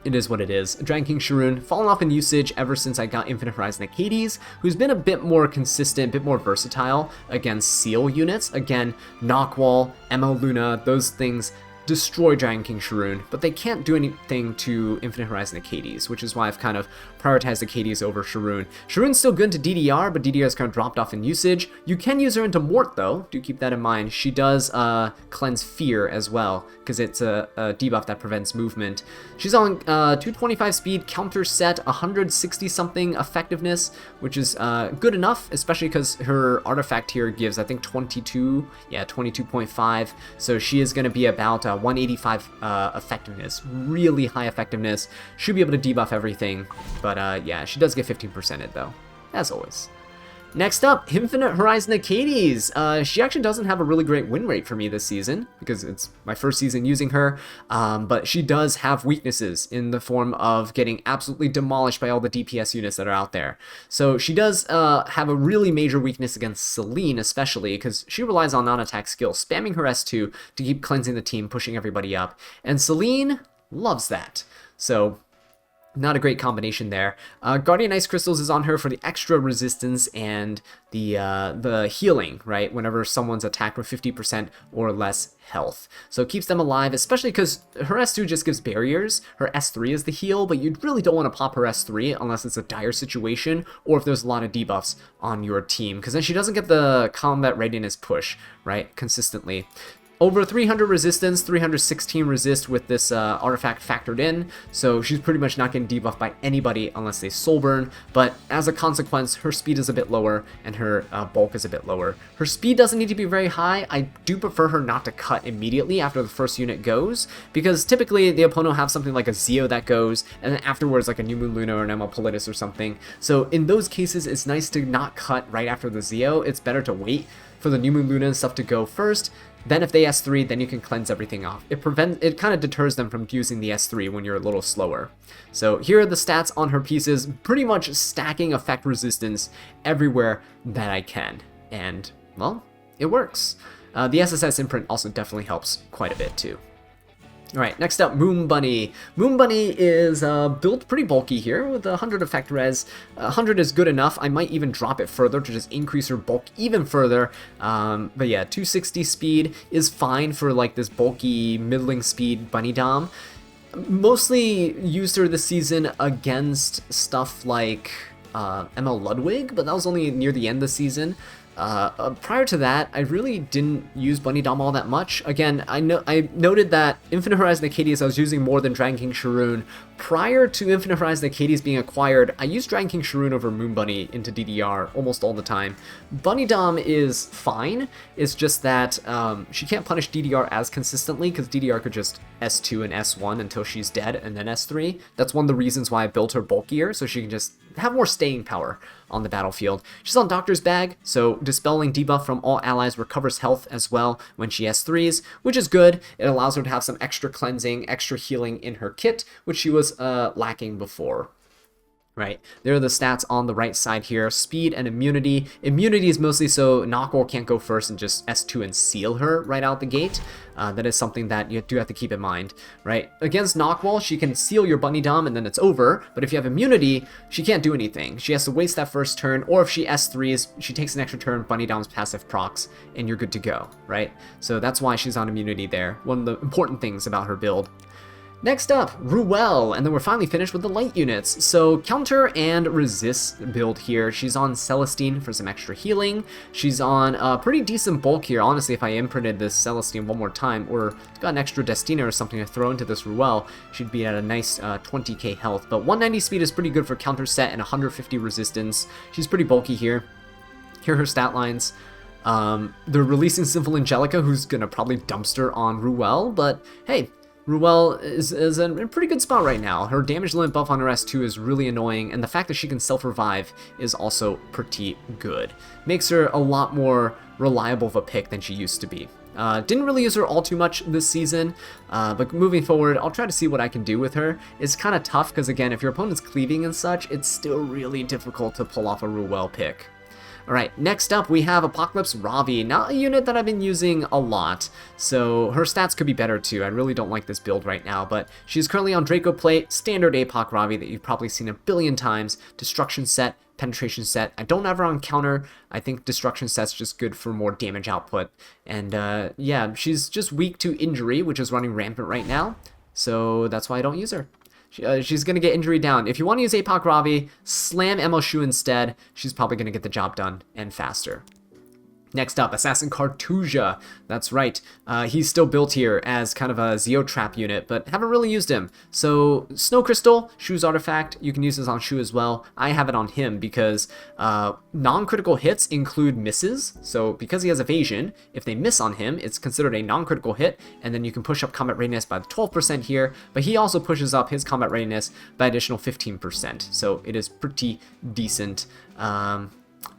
it is what it is. Dragon King Sharoon, fallen off in usage ever since I got Infinite Horizon Acades, who's been a bit more consistent, a bit more versatile against Seal units. Again, Nahkwol, Emma Luna, those things destroy Dragon King Sharoon, but they can't do anything to Infinite Horizon Acades, which is why I've kind of prioritized Acades over Sharoon. Sharoon's still good into DDR, but DDR's kind of dropped off in usage. You can use her into Mort, though. Do keep that in mind. She does cleanse Fear as well, because it's a debuff that prevents movement. She's on 225 speed, counter set, 160-something effectiveness, which is good enough, especially because her artifact here gives, I think, 22.5, so she is going to be about 185 effectiveness, really high effectiveness. Should be able to debuff everything, but yeah, she does get 15%ed though, as always. Next up, Infinite Horizon Acades. She actually doesn't have a really great win rate for me this season because it's my first season using her, but she does have weaknesses in the form of getting absolutely demolished by all the DPS units that are out there. So she does have a really major weakness against Celine, especially because she relies on non-attack skill, spamming her S2 to keep cleansing the team, pushing everybody up, and Celine loves that. So not a great combination there. Guardian Ice Crystals is on her for the extra resistance and the healing, right? Whenever someone's attacked with 50% or less health. So it keeps them alive, especially because her S2 just gives barriers. Her S3 is the heal, but you really don't want to pop her S3 unless it's a dire situation or if there's a lot of debuffs on your team, because then she doesn't get the combat readiness push, right, consistently. Over 300 resistance, 316 resist with this artifact factored in, so she's pretty much not getting debuffed by anybody unless they soul burn, but as a consequence, her speed is a bit lower and her bulk is a bit lower. Her speed doesn't need to be very high. I do prefer her not to cut immediately after the first unit goes, because typically the opponent will have something like a Zeo that goes, and then afterwards like a New Moon Luna or an ML Politis or something. So in those cases, it's nice to not cut right after the Zeo. It's better to wait for the New Moon Luna and stuff to go first. Then if they S3, then you can cleanse everything off. It kind of deters them from using the S3 when you're a little slower. So here are the stats on her pieces, pretty much stacking effect resistance everywhere that I can. And, well, it works. The SSS imprint also definitely helps quite a bit too. Alright, next up, Moon Bunny. Moon Bunny is built pretty bulky here with 100 effect res. 100 is good enough. I might even drop it further to just increase her bulk even further. But yeah, 260 speed is fine for like this bulky, middling speed Bunny Dom. Mostly used her this season against stuff like ML Ludwig, but that was only near the end of the season. Prior to that, I really didn't use Bunny Dom all that much. Again, I noted that Infinite Horizon Acades I was using more than Dragon King Sharoon. Prior to Infinite Horizon Acades being acquired, I used Dragon King Sharoon over Moon Bunny into DDR almost all the time. Bunny Dom is fine, it's just that she can't punish DDR as consistently because DDR could just S2 and S1 until she's dead and then S3. That's one of the reasons why I built her bulkier, so she can just have more staying power on the battlefield. She's on Doctor's Bag, so dispelling debuff from all allies recovers health as well when she S3s, which is good. It allows her to have some extra cleansing, extra healing in her kit, which she was lacking before. Right, there are the stats on the right side here. Speed and immunity. Immunity is mostly so Nahkwol can't go first and just S2 and seal her right out the gate. That is something that you do have to keep in mind, right? Against Nahkwol, she can seal your Bunny Dom and then it's over, but if you have immunity, she can't do anything. She has to waste that first turn, or if she S3s, she takes an extra turn, Bunny Dom's passive procs, and you're good to go, right? So that's why she's on immunity there. One of the important things about her build. Next up, Ruel, and then we're finally finished with the light units. So counter and resist build here. She's on Celestine for some extra healing. She's on a pretty decent bulk here. Honestly, if I imprinted this Celestine one more time, or got an extra Destina or something to throw into this Ruel, she'd be at a nice 20k health. But 190 speed is pretty good for counter set and 150 resistance. She's pretty bulky here. Here are her stat lines. They're releasing Sinful Angelica, who's gonna probably dumpster on Ruel, but hey, Ruel is in a pretty good spot right now. Her damage limit buff on her S2 is really annoying, and the fact that she can self-revive is also pretty good. Makes her a lot more reliable of a pick than she used to be. Didn't really use her all too much this season, but moving forward, I'll try to see what I can do with her. It's kind of tough because, again, if your opponent's cleaving and such, it's still really difficult to pull off a Ruel pick. Alright, next up we have Apocalypse Ravi, not a unit that I've been using a lot, so her stats could be better too. I really don't like this build right now, but she's currently on Draco Plate, standard APOC Ravi that you've probably seen a billion times, Destruction set, Penetration set. I don't have her on counter. I think Destruction set's just good for more damage output, and yeah, she's just weak to injury, which is running rampant right now, so that's why I don't use her. She's going to get injury down. If you want to use APOC Ravi, slam ML Shu instead. She's probably going to get the job done and faster. Next up, Assassin Cartuja. That's right. He's still built here as kind of a Zeo Trap unit, but haven't really used him. So, Snow Crystal, Shu's artifact, you can use this on Shu as well. I have it on him because non-critical hits include misses. So, because he has evasion, if they miss on him, it's considered a non-critical hit, and then you can push up combat readiness by 12% here, but he also pushes up his combat readiness by additional 15%. So, it is pretty decent.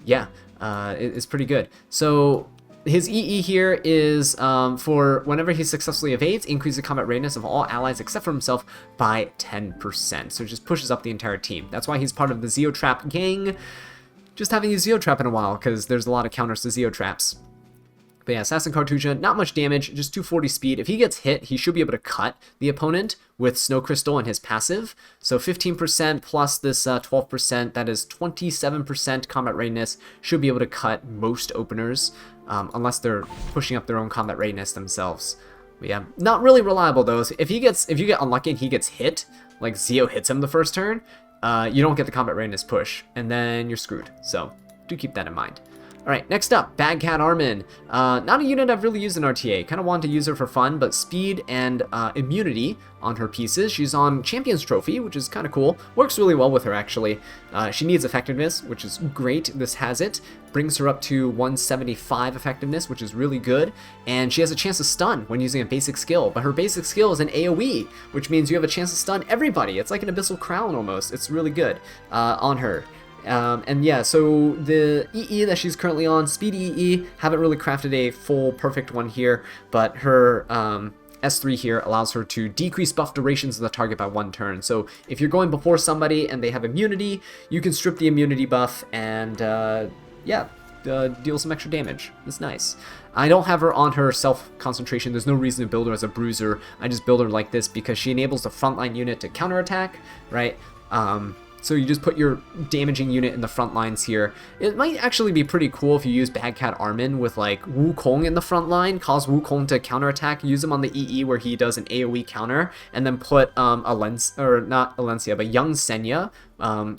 yeah, it's pretty good. So his EE here is for whenever he successfully evades, increase the combat readiness of all allies except for himself by 10%. So it just pushes up the entire team. That's why he's part of the Zeotrap gang. Just haven't used Zeotrap in a while because there's a lot of counters to Zeotraps. But yeah, Assassin Cartusia, not much damage, just 240 speed. If he gets hit, he should be able to cut the opponent with Snow Crystal and his passive. So 15% plus this 12%, that is 27% combat readiness, should be able to cut most openers, unless they're pushing up their own combat readiness themselves. But yeah, not really reliable though. So if you get unlucky and he gets hit, like Zeo hits him the first turn, you don't get the combat readiness push, and then you're screwed. So do keep that in mind. Alright, next up, Bagcat Armin. Not a unit I've really used in RTA. Kind of wanted to use her for fun, but speed and immunity on her pieces. She's on Champion's Trophy, which is kind of cool. Works really well with her, actually. She needs effectiveness, which is great. This has it. Brings her up to 175 effectiveness, which is really good. And she has a chance to stun when using a basic skill. But her basic skill is an AoE, which means you have a chance to stun everybody. It's like an Abyssal Crown, almost. It's really good on her. And yeah, so the EE that she's currently on, Speed EE, haven't really crafted a full perfect one here, but her S3 here allows her to decrease buff durations of the target by 1 turn. So if you're going before somebody and they have immunity, you can strip the immunity buff and yeah, deal some extra damage. It's nice. I don't have her on her self-concentration. There's no reason to build her as a bruiser. I just build her like this because she enables the frontline unit to counterattack, right? So you just put your damaging unit in the front lines here. It might actually be pretty cool if you use Bagcat Armin with like Wukong in the front line, cause Wukong to counterattack, use him on the EE where he does an AoE counter, and then put Hwayoung Cermia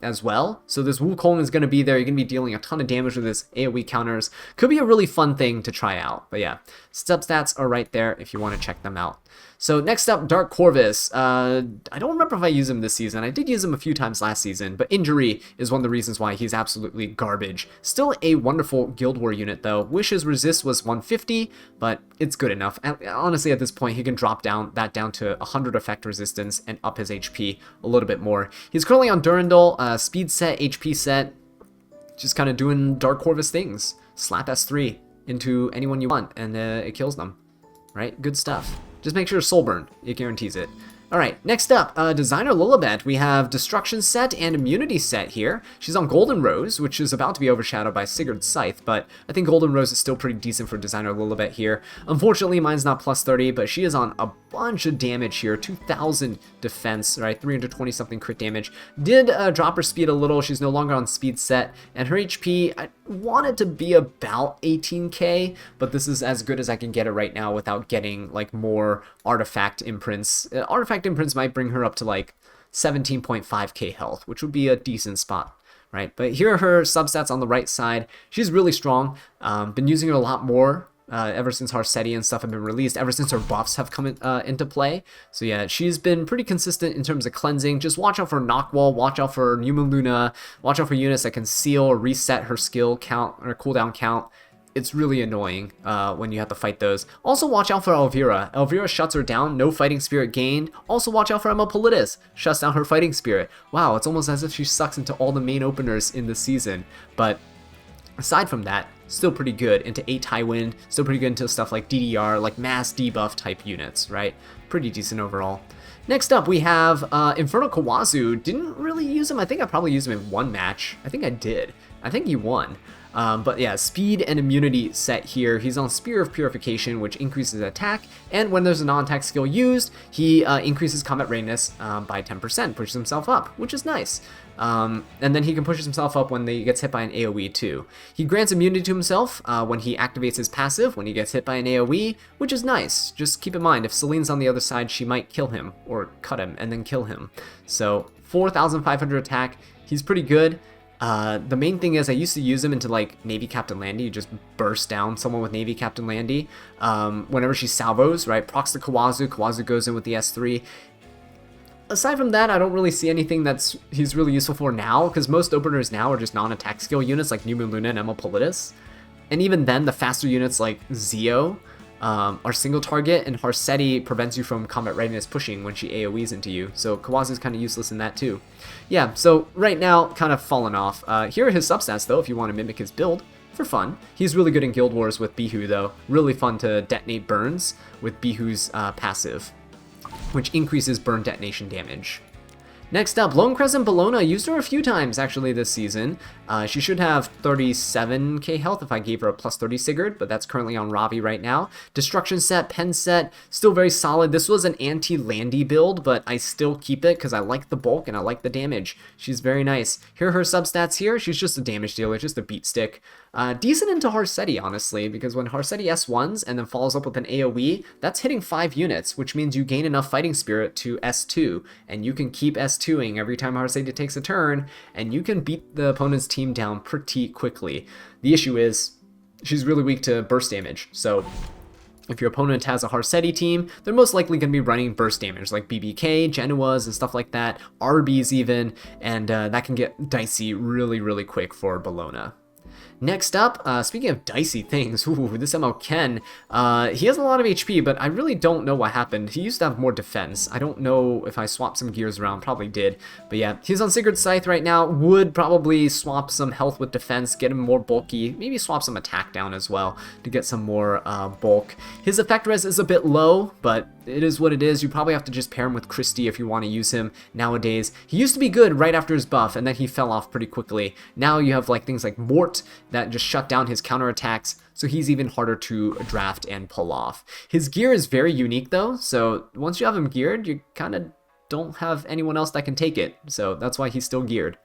as well. So this Wukong is going to be there. You're going to be dealing a ton of damage with his AoE counters. Could be a really fun thing to try out. But yeah, substats are right there if you want to check them out. So next up, Dark Corvus. I don't remember if I used him this season. I did use him a few times last season, but injury is one of the reasons why he's absolutely garbage. Still a wonderful Guild War unit though. Wish his resist was 150, but it's good enough. Honestly, at this point, he can drop that down to 100 effect resistance and up his HP a little bit more. He's currently on Durandal, speed set, HP set, just kind of doing Dark Corvus things. Slap S3 into anyone you want, and it kills them. Right? Good stuff. Just make sure to soul burn. It guarantees it. Alright, next up, Designer Lilibet. We have Destruction set and Immunity set here. She's on Golden Rose, which is about to be overshadowed by Sigurd's Scythe, but I think Golden Rose is still pretty decent for Designer Lilibet here. Unfortunately, mine's not plus 30, but she is on a bunch of damage here. 2,000 defense, right? 320 something crit damage. Did drop her speed a little. She's no longer on speed set, and her HP, I want it to be about 18k, but this is as good as I can get it right now without getting like more artifact imprints. Artifact imprints might bring her up to like 17.5k health, which would be a decent spot, right? But here are her substats on the right side. She's really strong. Been using her a lot more ever since Harsetti and stuff have been released, ever since her buffs have come into play. So yeah, she's been pretty consistent in terms of cleansing. Just watch out for Nahkwol, watch out for New Moon Luna, watch out for units that can seal or reset her skill count or cooldown count. It's really annoying when you have to fight those. Also watch out for Elvira. Elvira shuts her down, no fighting spirit gained. Also watch out for Emma Politis, shuts down her fighting spirit. Wow, it's almost as if she sucks into all the main openers in the season. But aside from that, still pretty good into 8 high wind, still pretty good into stuff like DDR, like mass debuff type units, right? Pretty decent overall. Next up, we have Infernal Kawazu. Didn't really use him. I think I probably used him in one match. I think I did. I think he won. But yeah, speed and immunity set here. He's on Spear of Purification, which increases attack, and when there's a non-attack skill used, he increases combat readiness by 10%, pushes himself up, which is nice. And then he can push himself up when he gets hit by an AoE too. He grants immunity to himself when he activates his passive, when he gets hit by an AoE, which is nice. Just keep in mind, if Celine's on the other side, she might kill him, or cut him, and then kill him. So 4,500 attack, he's pretty good. The main thing is I used to use him into like Navy Captain Landy. You just burst down someone with Navy Captain Landy. Whenever she salvos, right? Procs the Kawazu. Kawazu goes in with the S3. Aside from that, I don't really see anything he's really useful for now, because most openers now are just non-attack skill units like New Moon Luna and Emma Politis. And even then, the faster units like Zeo are single target, and Harsetti prevents you from combat readiness pushing when she AoEs into you. So Kawazu's kind of useless in that too. Yeah, so right now, kind of fallen off. Here are his substats though, if you want to mimic his build. For fun. He's really good in Guild Wars with Beehoo though. Really fun to detonate burns with Beehoo's passive, which increases burn detonation damage. Next up, Lone Crescent Bellona. Used her a few times actually this season. She should have 37k health if I gave her a plus 30 Sigurd, but that's currently on Ravi right now. Destruction set, pen set, still very solid. This was an anti-landy build, but I still keep it because I like the bulk and I like the damage. She's very nice. Here are her substats here. She's just a damage dealer, just a beat stick. Decent into Harsetti, honestly, because when Harsetti S1s and then follows up with an AoE, that's hitting 5 units, which means you gain enough fighting spirit to S2, and you can keep S2ing every time Harsetti takes a turn, and you can beat the opponent's team down pretty quickly. The issue is, she's really weak to burst damage, so if your opponent has a Harsetti team, they're most likely going to be running burst damage, like BBK, Genuas, and stuff like that, RBs even, and that can get dicey really, really quick for Bellona. Next up, speaking of dicey things, this MO Ken, he has a lot of HP, but I really don't know what happened. He used to have more defense. I don't know if I swapped some gears around, probably did. But yeah, he's on Sigurd's Scythe right now, would probably swap some health with defense, get him more bulky, maybe swap some attack down as well to get some more bulk. His effect res is a bit low, but it is what it is. You probably have to just pair him with Christy if you want to use him nowadays. He used to be good right after his buff, and then he fell off pretty quickly. Now you have like things like Mort that just shut down his counterattacks, so he's even harder to draft and pull off. His gear is very unique though, so once you have him geared, you kind of don't have anyone else that can take it, so that's why he's still geared.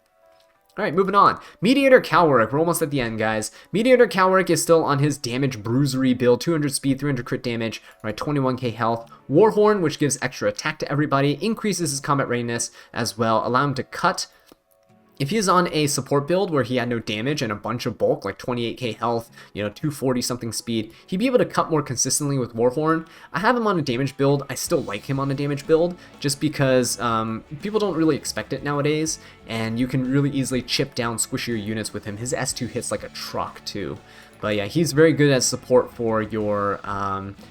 Alright, moving on. Mediator Cowrick. We're almost at the end, guys. Mediator Cowrick is still on his damage bruisery build. 200 speed, 300 crit damage, right? 21k health. Warhorn, which gives extra attack to everybody, increases his combat readiness as well. Allow him to cut. If he's on a support build where he had no damage and a bunch of bulk, like 28k health, 240 something speed, he'd be able to cut more consistently with Warhorn. I have him on a damage build. I still like him on a damage build just because people don't really expect it nowadays, and you can really easily chip down squishier units with him. His S2 hits like a truck too. But yeah, he's very good as support for your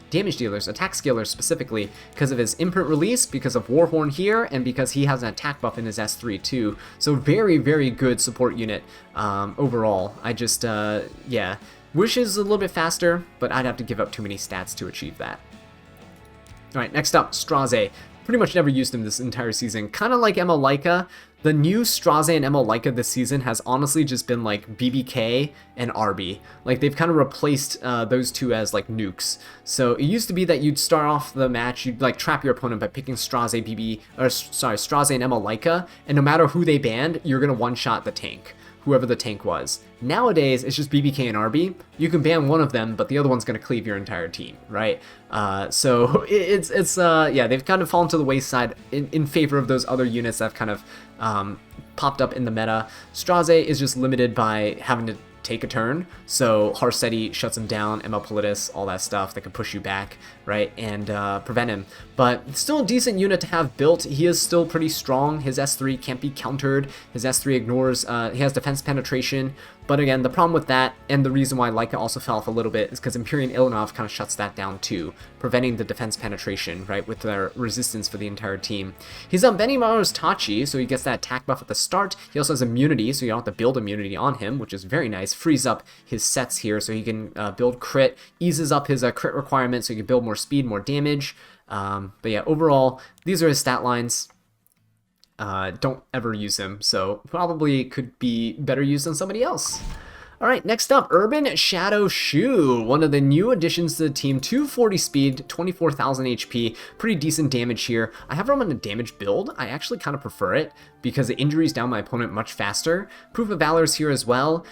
damage dealers, attack scalers specifically, because of his imprint release, because of Warhorn here, and because he has an attack buff in his S3 too. So very, very good support unit overall. I just, yeah, wish it was a little bit faster, but I'd have to give up too many stats to achieve that. Alright, next up, Straze. Pretty much never used him this entire season. Kind of like Emma Leica. The new Straze and Emma Leica this season has honestly just been like BBK and RB. Like they've kind of replaced those two as like nukes. So it used to be that you'd start off the match, you'd like trap your opponent by picking Straze and Emma Leica, and no matter who they banned, you're gonna one-shot the tank, whoever the tank was. Nowadays, it's just BBK and RB. You can ban one of them, but the other one's going to cleave your entire team, right? So yeah, they've kind of fallen to the wayside in favor of those other units that have kind of popped up in the meta. Straze is just limited by having to take a turn, so Harsetti shuts him down, Emma Politis, all that stuff that can push you back, right, and prevent him. But still a decent unit to have built. He is still pretty strong. His S3 can't be countered. His S3 ignores, he has defense penetration, but again, the problem with that, and the reason why Leica also fell off a little bit, is because Empyrean Ilynav kind of shuts that down too, preventing the defense penetration, right, with their resistance for the entire team. He's on Benimaru's Tachi, so he gets that attack buff at the start. He also has immunity, so you don't have to build immunity on him, which is very nice. Frees up his sets here, so he can build crit, eases up his crit requirement, so he can build more speed, more damage. But yeah, overall, these are his stat lines. Don't ever use him, so probably could be better used on somebody else. Alright, next up, Urban Shadow Choux, one of the new additions to the team. 240 speed, 24,000 HP, pretty decent damage here. I have her on a damage build. I actually kind of prefer it because it injuries down my opponent much faster. Proof of Valor is here as well,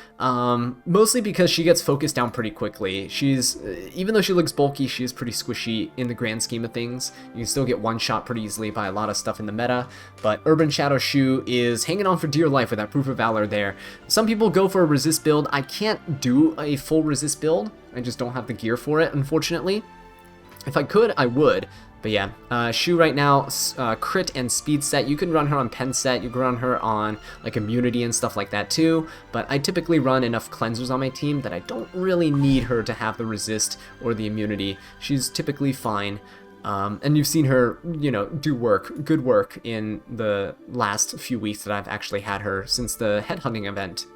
mostly because she gets focused down pretty quickly. She's, even though she looks bulky, she is pretty squishy in the grand scheme of things. You can still get one shot pretty easily by a lot of stuff in the meta, but Urban Shadow Choux is hanging on for dear life with that Proof of Valor there. Some people go for a resist build. I can't do a full resist build. I just don't have the gear for it, unfortunately. If I could, I would. But yeah, Choux right now, crit and speed set. You can run her on pen set, you can run her on like immunity and stuff like that too, but I typically run enough cleansers on my team that I don't really need her to have the resist or the immunity. She's typically fine. And you've seen her, you know, do good work in the last few weeks that I've actually had her since the headhunting event.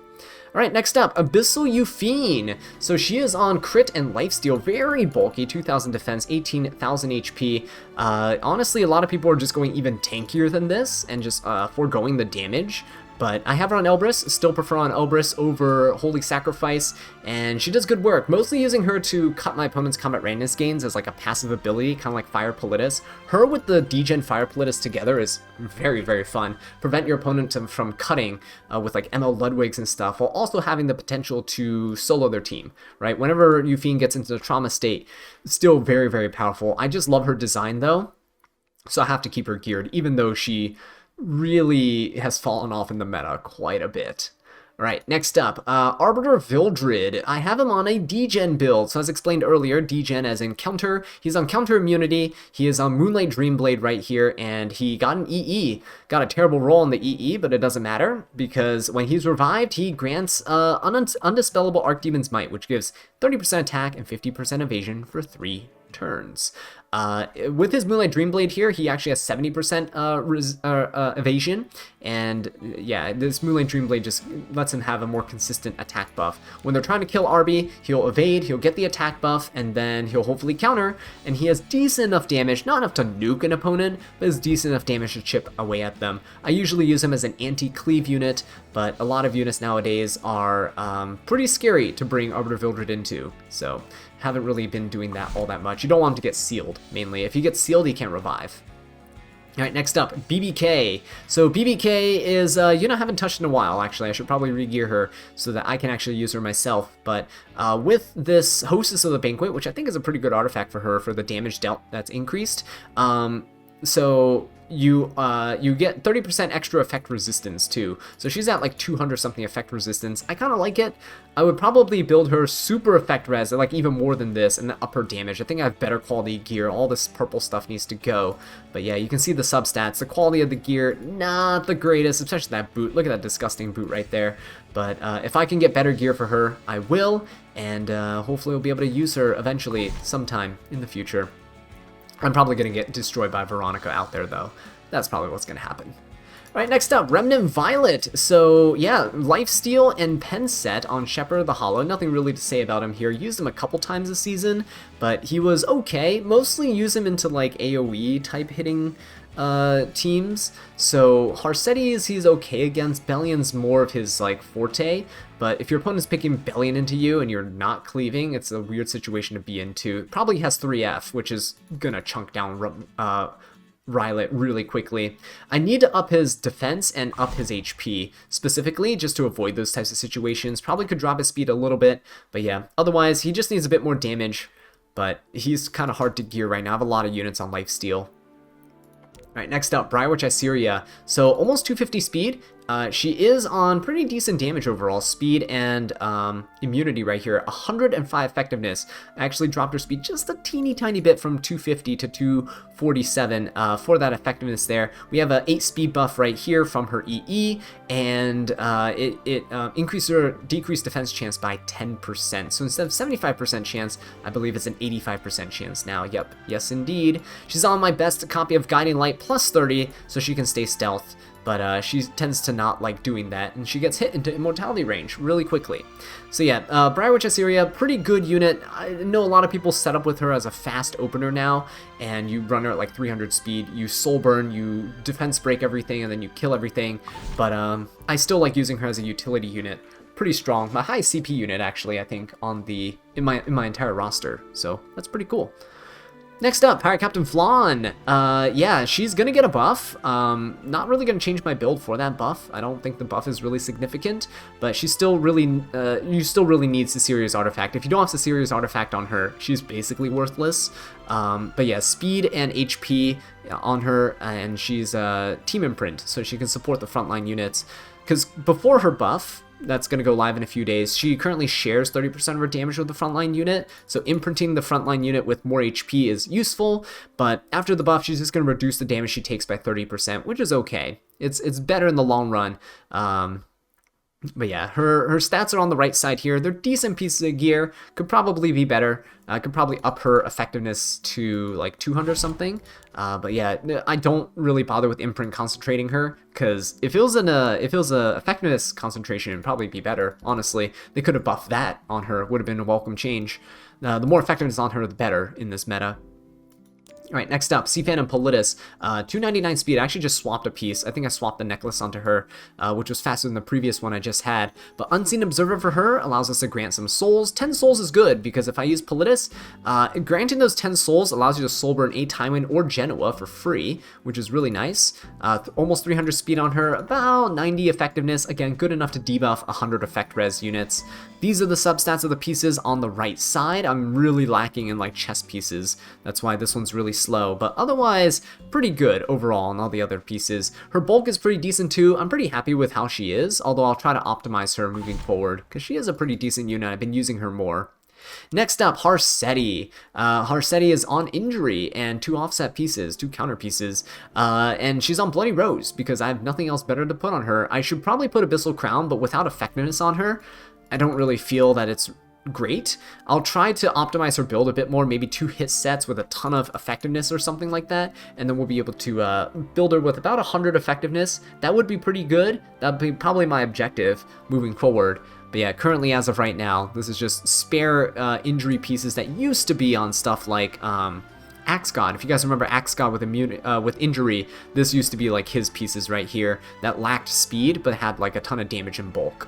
Alright, next up, Abyssal Euphine. So she is on crit and lifesteal, very bulky, 2,000 defense, 18,000 HP. Honestly, a lot of people are just going even tankier than this and just foregoing the damage. But I have her on Elbrus, still prefer on Elbrus over Holy Sacrifice, and she does good work, mostly using her to cut my opponent's combat randomness gains as like a passive ability, kind of like Fire Politis. Her with the Degen Fire Politis together is very, very fun. Prevent your opponent from cutting with like ML Ludwigs and stuff, while also having the potential to solo their team, right? Whenever Euphine gets into the trauma state, still very, very powerful. I just love her design though, so I have to keep her geared, even though she really has fallen off in the meta quite a bit. Alright, next up, Arbiter Vildred. I have him on a Degen build. So as explained earlier, Degen as in counter. He's on counter immunity. He is on Moonlight Dreamblade right here, and he got an EE. Got a terrible roll on the EE, but it doesn't matter, because when he's revived, he grants Undispellable Archdemon's Might, which gives 30% attack and 50% evasion for 3 turns. With his Moonlight Dreamblade here, he actually has 70% evasion, and yeah, this Moonlight Dreamblade just lets him have a more consistent attack buff. When they're trying to kill Arby, he'll evade, he'll get the attack buff, and then he'll hopefully counter, and he has decent enough damage, not enough to nuke an opponent, but has decent enough damage to chip away at them. I usually use him as an anti-cleave unit, but a lot of units nowadays are pretty scary to bring Arbiter Vildred into, so haven't really been doing that all that much. You don't want him to get sealed, mainly. If he gets sealed, he can't revive. Alright, next up, BBK. So BBK is, you know, I haven't touched in a while, actually. I should probably re-gear her so that I can actually use her myself. But with this Hostess of the Banquet, which I think is a pretty good artifact for her for the damage dealt that's increased, so you get 30% extra effect resistance too. So she's at like 200 something effect resistance. I kind of like it. I would probably build her super effect res, like even more than this, and then up her damage. I think I have better quality gear. All this purple stuff needs to go. But yeah, you can see the substats. The quality of the gear, not the greatest, especially that boot. Look at that disgusting boot right there. But if I can get better gear for her, I will. And hopefully we'll be able to use her eventually sometime in the future. I'm probably going to get destroyed by Veronica out there, though. That's probably what's going to happen. All right, next up, Remnant Violet. So, yeah, Lifesteal and Pen Set on Shepherd of the Hollow. Nothing really to say about him here. Used him a couple times this season, but he was okay. Mostly use him into, like, AoE type hitting teams. So, Harsetti's he's okay against. Bellion's more of his, like, forte. But if your opponent's picking Bellion into you and you're not cleaving, it's a weird situation to be into. Probably has 3F, which is gonna chunk down Rylet really quickly. I need to up his defense and up his HP specifically just to avoid those types of situations. Probably could drop his speed a little bit, but yeah, otherwise he just needs a bit more damage, but he's kind of hard to gear right now. I have a lot of units on Lifesteal. Alright, next up, Brieg Iseria. So almost 250 speed. She is on pretty decent damage overall, speed and immunity right here, 105 effectiveness. I actually dropped her speed just a teeny tiny bit from 250 to 247 for that effectiveness there. We have an 8 speed buff right here from her EE, and it increased her decreased defense chance by 10%. So instead of 75% chance, I believe it's an 85% chance now. Yep, yes indeed. She's on my best copy of Guiding Light plus 30, so she can stay stealth. But she tends to not like doing that, and she gets hit into immortality range really quickly. So yeah, Brieg Iseria, pretty good unit. I know a lot of people set up with her as a fast opener now, and you run her at like 300 speed, you soul burn, you defense break everything, and then you kill everything. But I still like using her as a utility unit. Pretty strong. My high CP unit actually, I think, on the in my entire roster. So that's pretty cool. Next up, Pirate Captain Flan. Yeah, she's gonna get a buff. Not really gonna change my build for that buff. I don't think the buff is really significant, but she's still really, you still really need Iseria's artifact. If you don't have Iseria's artifact on her, she's basically worthless. But yeah, speed and HP on her, and she's Team Imprint, so she can support the frontline units. Because before her buff, that's going to go live in a few days. She currently shares 30% of her damage with the frontline unit, so imprinting the frontline unit with more HP is useful, but after the buff, she's just going to reduce the damage she takes by 30%, which is okay. It's better in the long run. But yeah, her stats are on the right side here. They're decent pieces of gear. Could probably be better. Could probably up her effectiveness to like 200 something. But yeah, I don't really bother with imprint concentrating her, because if it was a effectiveness concentration, it'd probably be better. Honestly, they could have buffed that on her. Would have been a welcome change. The more effectiveness on her, the better in this meta. All right, next up, Cfan and Politis, 299 speed. I actually just swapped a piece. I think I swapped the necklace onto her, which was faster than the previous one I just had. But Unseen Observer for her allows us to grant some souls. 10 souls is good, because if I use Politis, granting those 10 souls allows you to soul burn a Tywin or Jenua for free, which is really nice. Almost 300 speed on her, about 90 effectiveness. Again, good enough to debuff 100 effect res units. These are the substats of the pieces on the right side. I'm really lacking in like chest pieces. That's why this one's really slow, but otherwise pretty good overall on all the other pieces. Her bulk is pretty decent too. I'm pretty happy with how she is, although I'll try to optimize her moving forward because she is a pretty decent unit. I've been using her more. Next up, Harsetti. Harsetti is on injury and 2 offset pieces, 2 counter pieces, and she's on Bloody Rose because I have nothing else better to put on her. I should probably put Abyssal Crown, but without effectiveness on her, I don't really feel that it's great. I'll try to optimize her build a bit more, maybe 2 hit sets with a ton of effectiveness or something like that, and then we'll be able to build her with about 100 effectiveness. That would be pretty good. That'd be probably my objective moving forward. But yeah, currently as of right now, this is just spare injury pieces that used to be on stuff like Axe God. If you guys remember Axe God with injury, this used to be like his pieces right here that lacked speed but had like a ton of damage in bulk.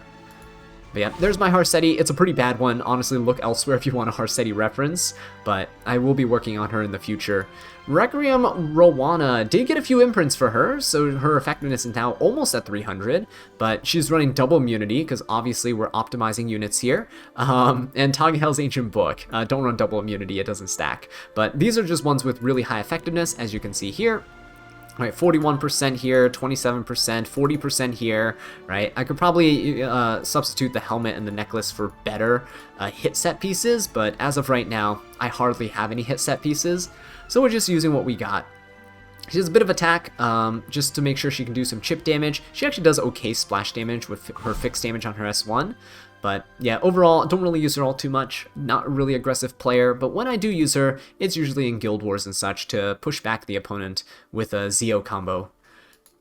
But yeah, there's my Harsetti. It's a pretty bad one. Honestly, look elsewhere if you want a Harsetti reference, but I will be working on her in the future. Requiem Rowana did get a few imprints for her, so her effectiveness is now almost at 300, but she's running double immunity, because obviously we're optimizing units here. And Tagahel's Ancient Book. Don't run double immunity, it doesn't stack. But these are just ones with really high effectiveness, as you can see here. Right, 41% here, 27%, 40% here, right? I could probably substitute the helmet and the necklace for better hit set pieces, but as of right now, I hardly have any hit set pieces, so we're just using what we got. She has a bit of attack, just to make sure she can do some chip damage. She actually does okay splash damage with her fixed damage on her S1. But yeah, overall, I don't really use her all too much. Not a really aggressive player, but when I do use her, it's usually in Guild Wars and such to push back the opponent with a Zeo combo.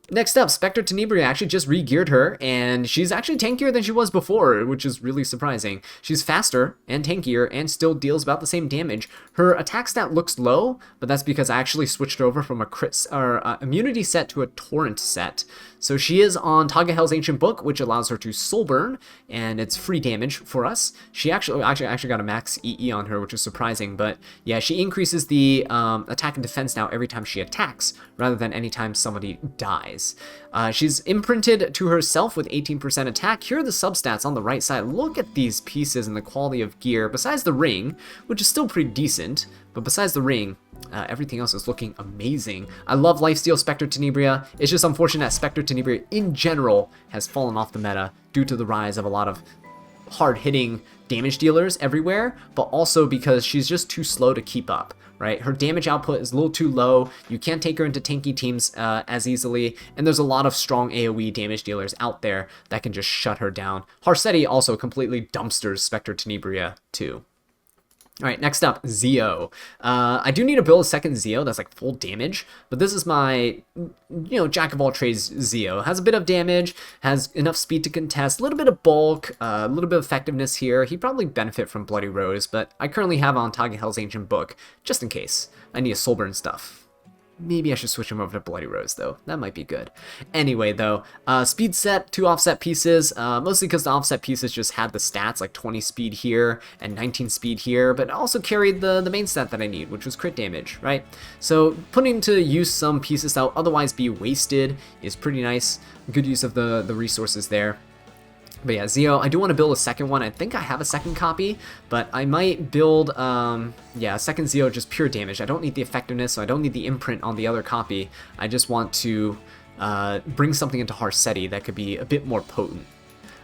Next up, Spectre Tenebria actually just re-geared her, and she's actually tankier than she was before, which is really surprising. She's faster and tankier and still deals about the same damage. Her attack stat looks low, but that's because I actually switched over from a crit or immunity set to a torrent set. So she is on Tagahel's Ancient Book, which allows her to soul burn, and it's free damage for us. She actually got a max EE on her, which is surprising, but yeah, she increases the attack and defense now every time she attacks, rather than anytime somebody dies. She's imprinted to herself with 18% attack. Here are the substats on the right side. Look at these pieces and the quality of gear, besides the ring, which is still pretty decent, but besides the ring, everything else is looking amazing. I love Lifesteal Spectre Tenebria. It's just unfortunate that Spectre Tenebria in general has fallen off the meta due to the rise of a lot of hard-hitting damage dealers everywhere, but also because she's just too slow to keep up, right? Her damage output is a little too low. You can't take her into tanky teams as easily, and there's a lot of strong AoE damage dealers out there that can just shut her down. Harsetti also completely dumpsters Spectre Tenebria too. Alright, next up, Zeo. I do need to build a second Zeo that's like full damage, but this is my, jack of all trades Zeo. Has a bit of damage, has enough speed to contest, a little bit of bulk, a little bit of effectiveness here. He'd probably benefit from Bloody Rose, but I currently have on Tagahel's Ancient Book, just in case. I need a soul burn stuff. Maybe I should switch him over to Bloody Rose, though. That might be good. Anyway, though, speed set, 2 offset pieces, mostly because the offset pieces just had the stats, like 20 speed here and 19 speed here, but also carried the main stat that I need, which was crit damage, right? So putting to use some pieces that would otherwise be wasted is pretty nice. Good use of the resources there. But yeah, Zeo, I do want to build a second one. I think I have a second copy, but I might build, a second Zeo, just pure damage. I don't need the effectiveness, so I don't need the imprint on the other copy. I just want to bring something into Harsetti that could be a bit more potent.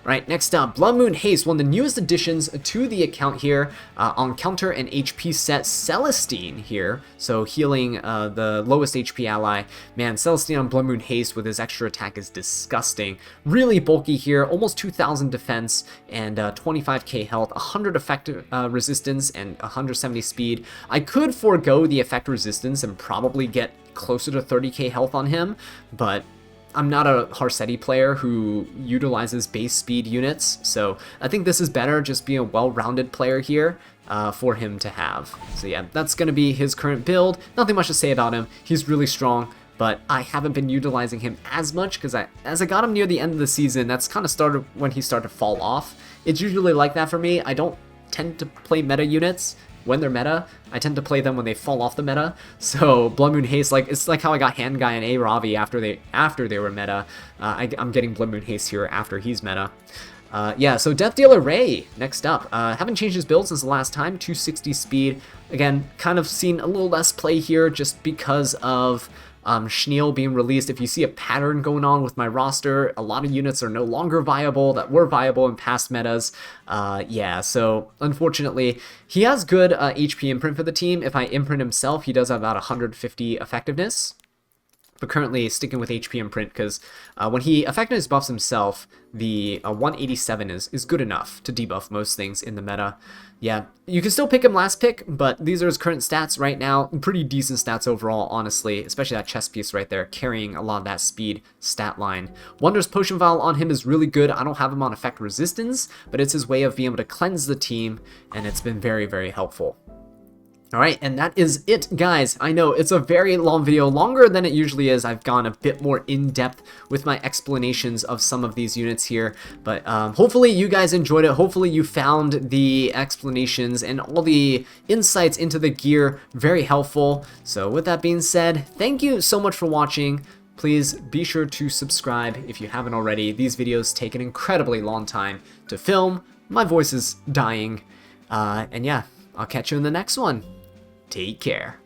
Alright, next up, Blood Moon Haste, one of the newest additions to the account here. On counter and HP set, Celestine here, so healing the lowest HP ally. Man, Celestine on Blood Moon Haste with his extra attack is disgusting. Really bulky here, almost 2,000 defense and 25k health, 100 effect resistance and 170 speed. I could forego the effect resistance and probably get closer to 30k health on him, but I'm not a Harsetti player who utilizes base speed units, so I think this is better just being a well-rounded player here for him to have. So yeah, that's going to be his current build. Nothing much to say about him. He's really strong, but I haven't been utilizing him as much because as I got him near the end of the season, that's kind of started when he started to fall off. It's usually like that for me. I don't tend to play meta units when they're meta. I tend to play them when they fall off the meta. So Blood Moon Haste, it's like how I got Hand Guy and A-Ravi after they were meta. I'm getting Blood Moon Haste here after he's meta. Yeah, so Death Dealer Ray, next up. Haven't changed his build since the last time, 260 speed. Again, kind of seen a little less play here just because of Schneel being released. If you see a pattern going on with my roster, a lot of units are no longer viable that were viable in past metas. Yeah, so unfortunately, he has good HP imprint for the team. If I imprint himself, he does have about 150 effectiveness. But currently sticking with HP imprint because when he effectiveness buffs himself, the 187 is good enough to debuff most things in the meta. Yeah, you can still pick him last pick, but these are his current stats right now. Pretty decent stats overall, honestly, especially that chest piece right there, carrying a lot of that speed stat line. Wondrous Potion Vial on him is really good. I don't have him on effect resistance, but it's his way of being able to cleanse the team, and it's been very, very helpful. Alright, and that is it, guys. I know it's a very long video, longer than it usually is. I've gone a bit more in-depth with my explanations of some of these units here, but hopefully you guys enjoyed it. Hopefully you found the explanations and all the insights into the gear very helpful. So with that being said, thank you so much for watching. Please be sure to subscribe if you haven't already. These videos take an incredibly long time to film. My voice is dying. And yeah, I'll catch you in the next one. Take care.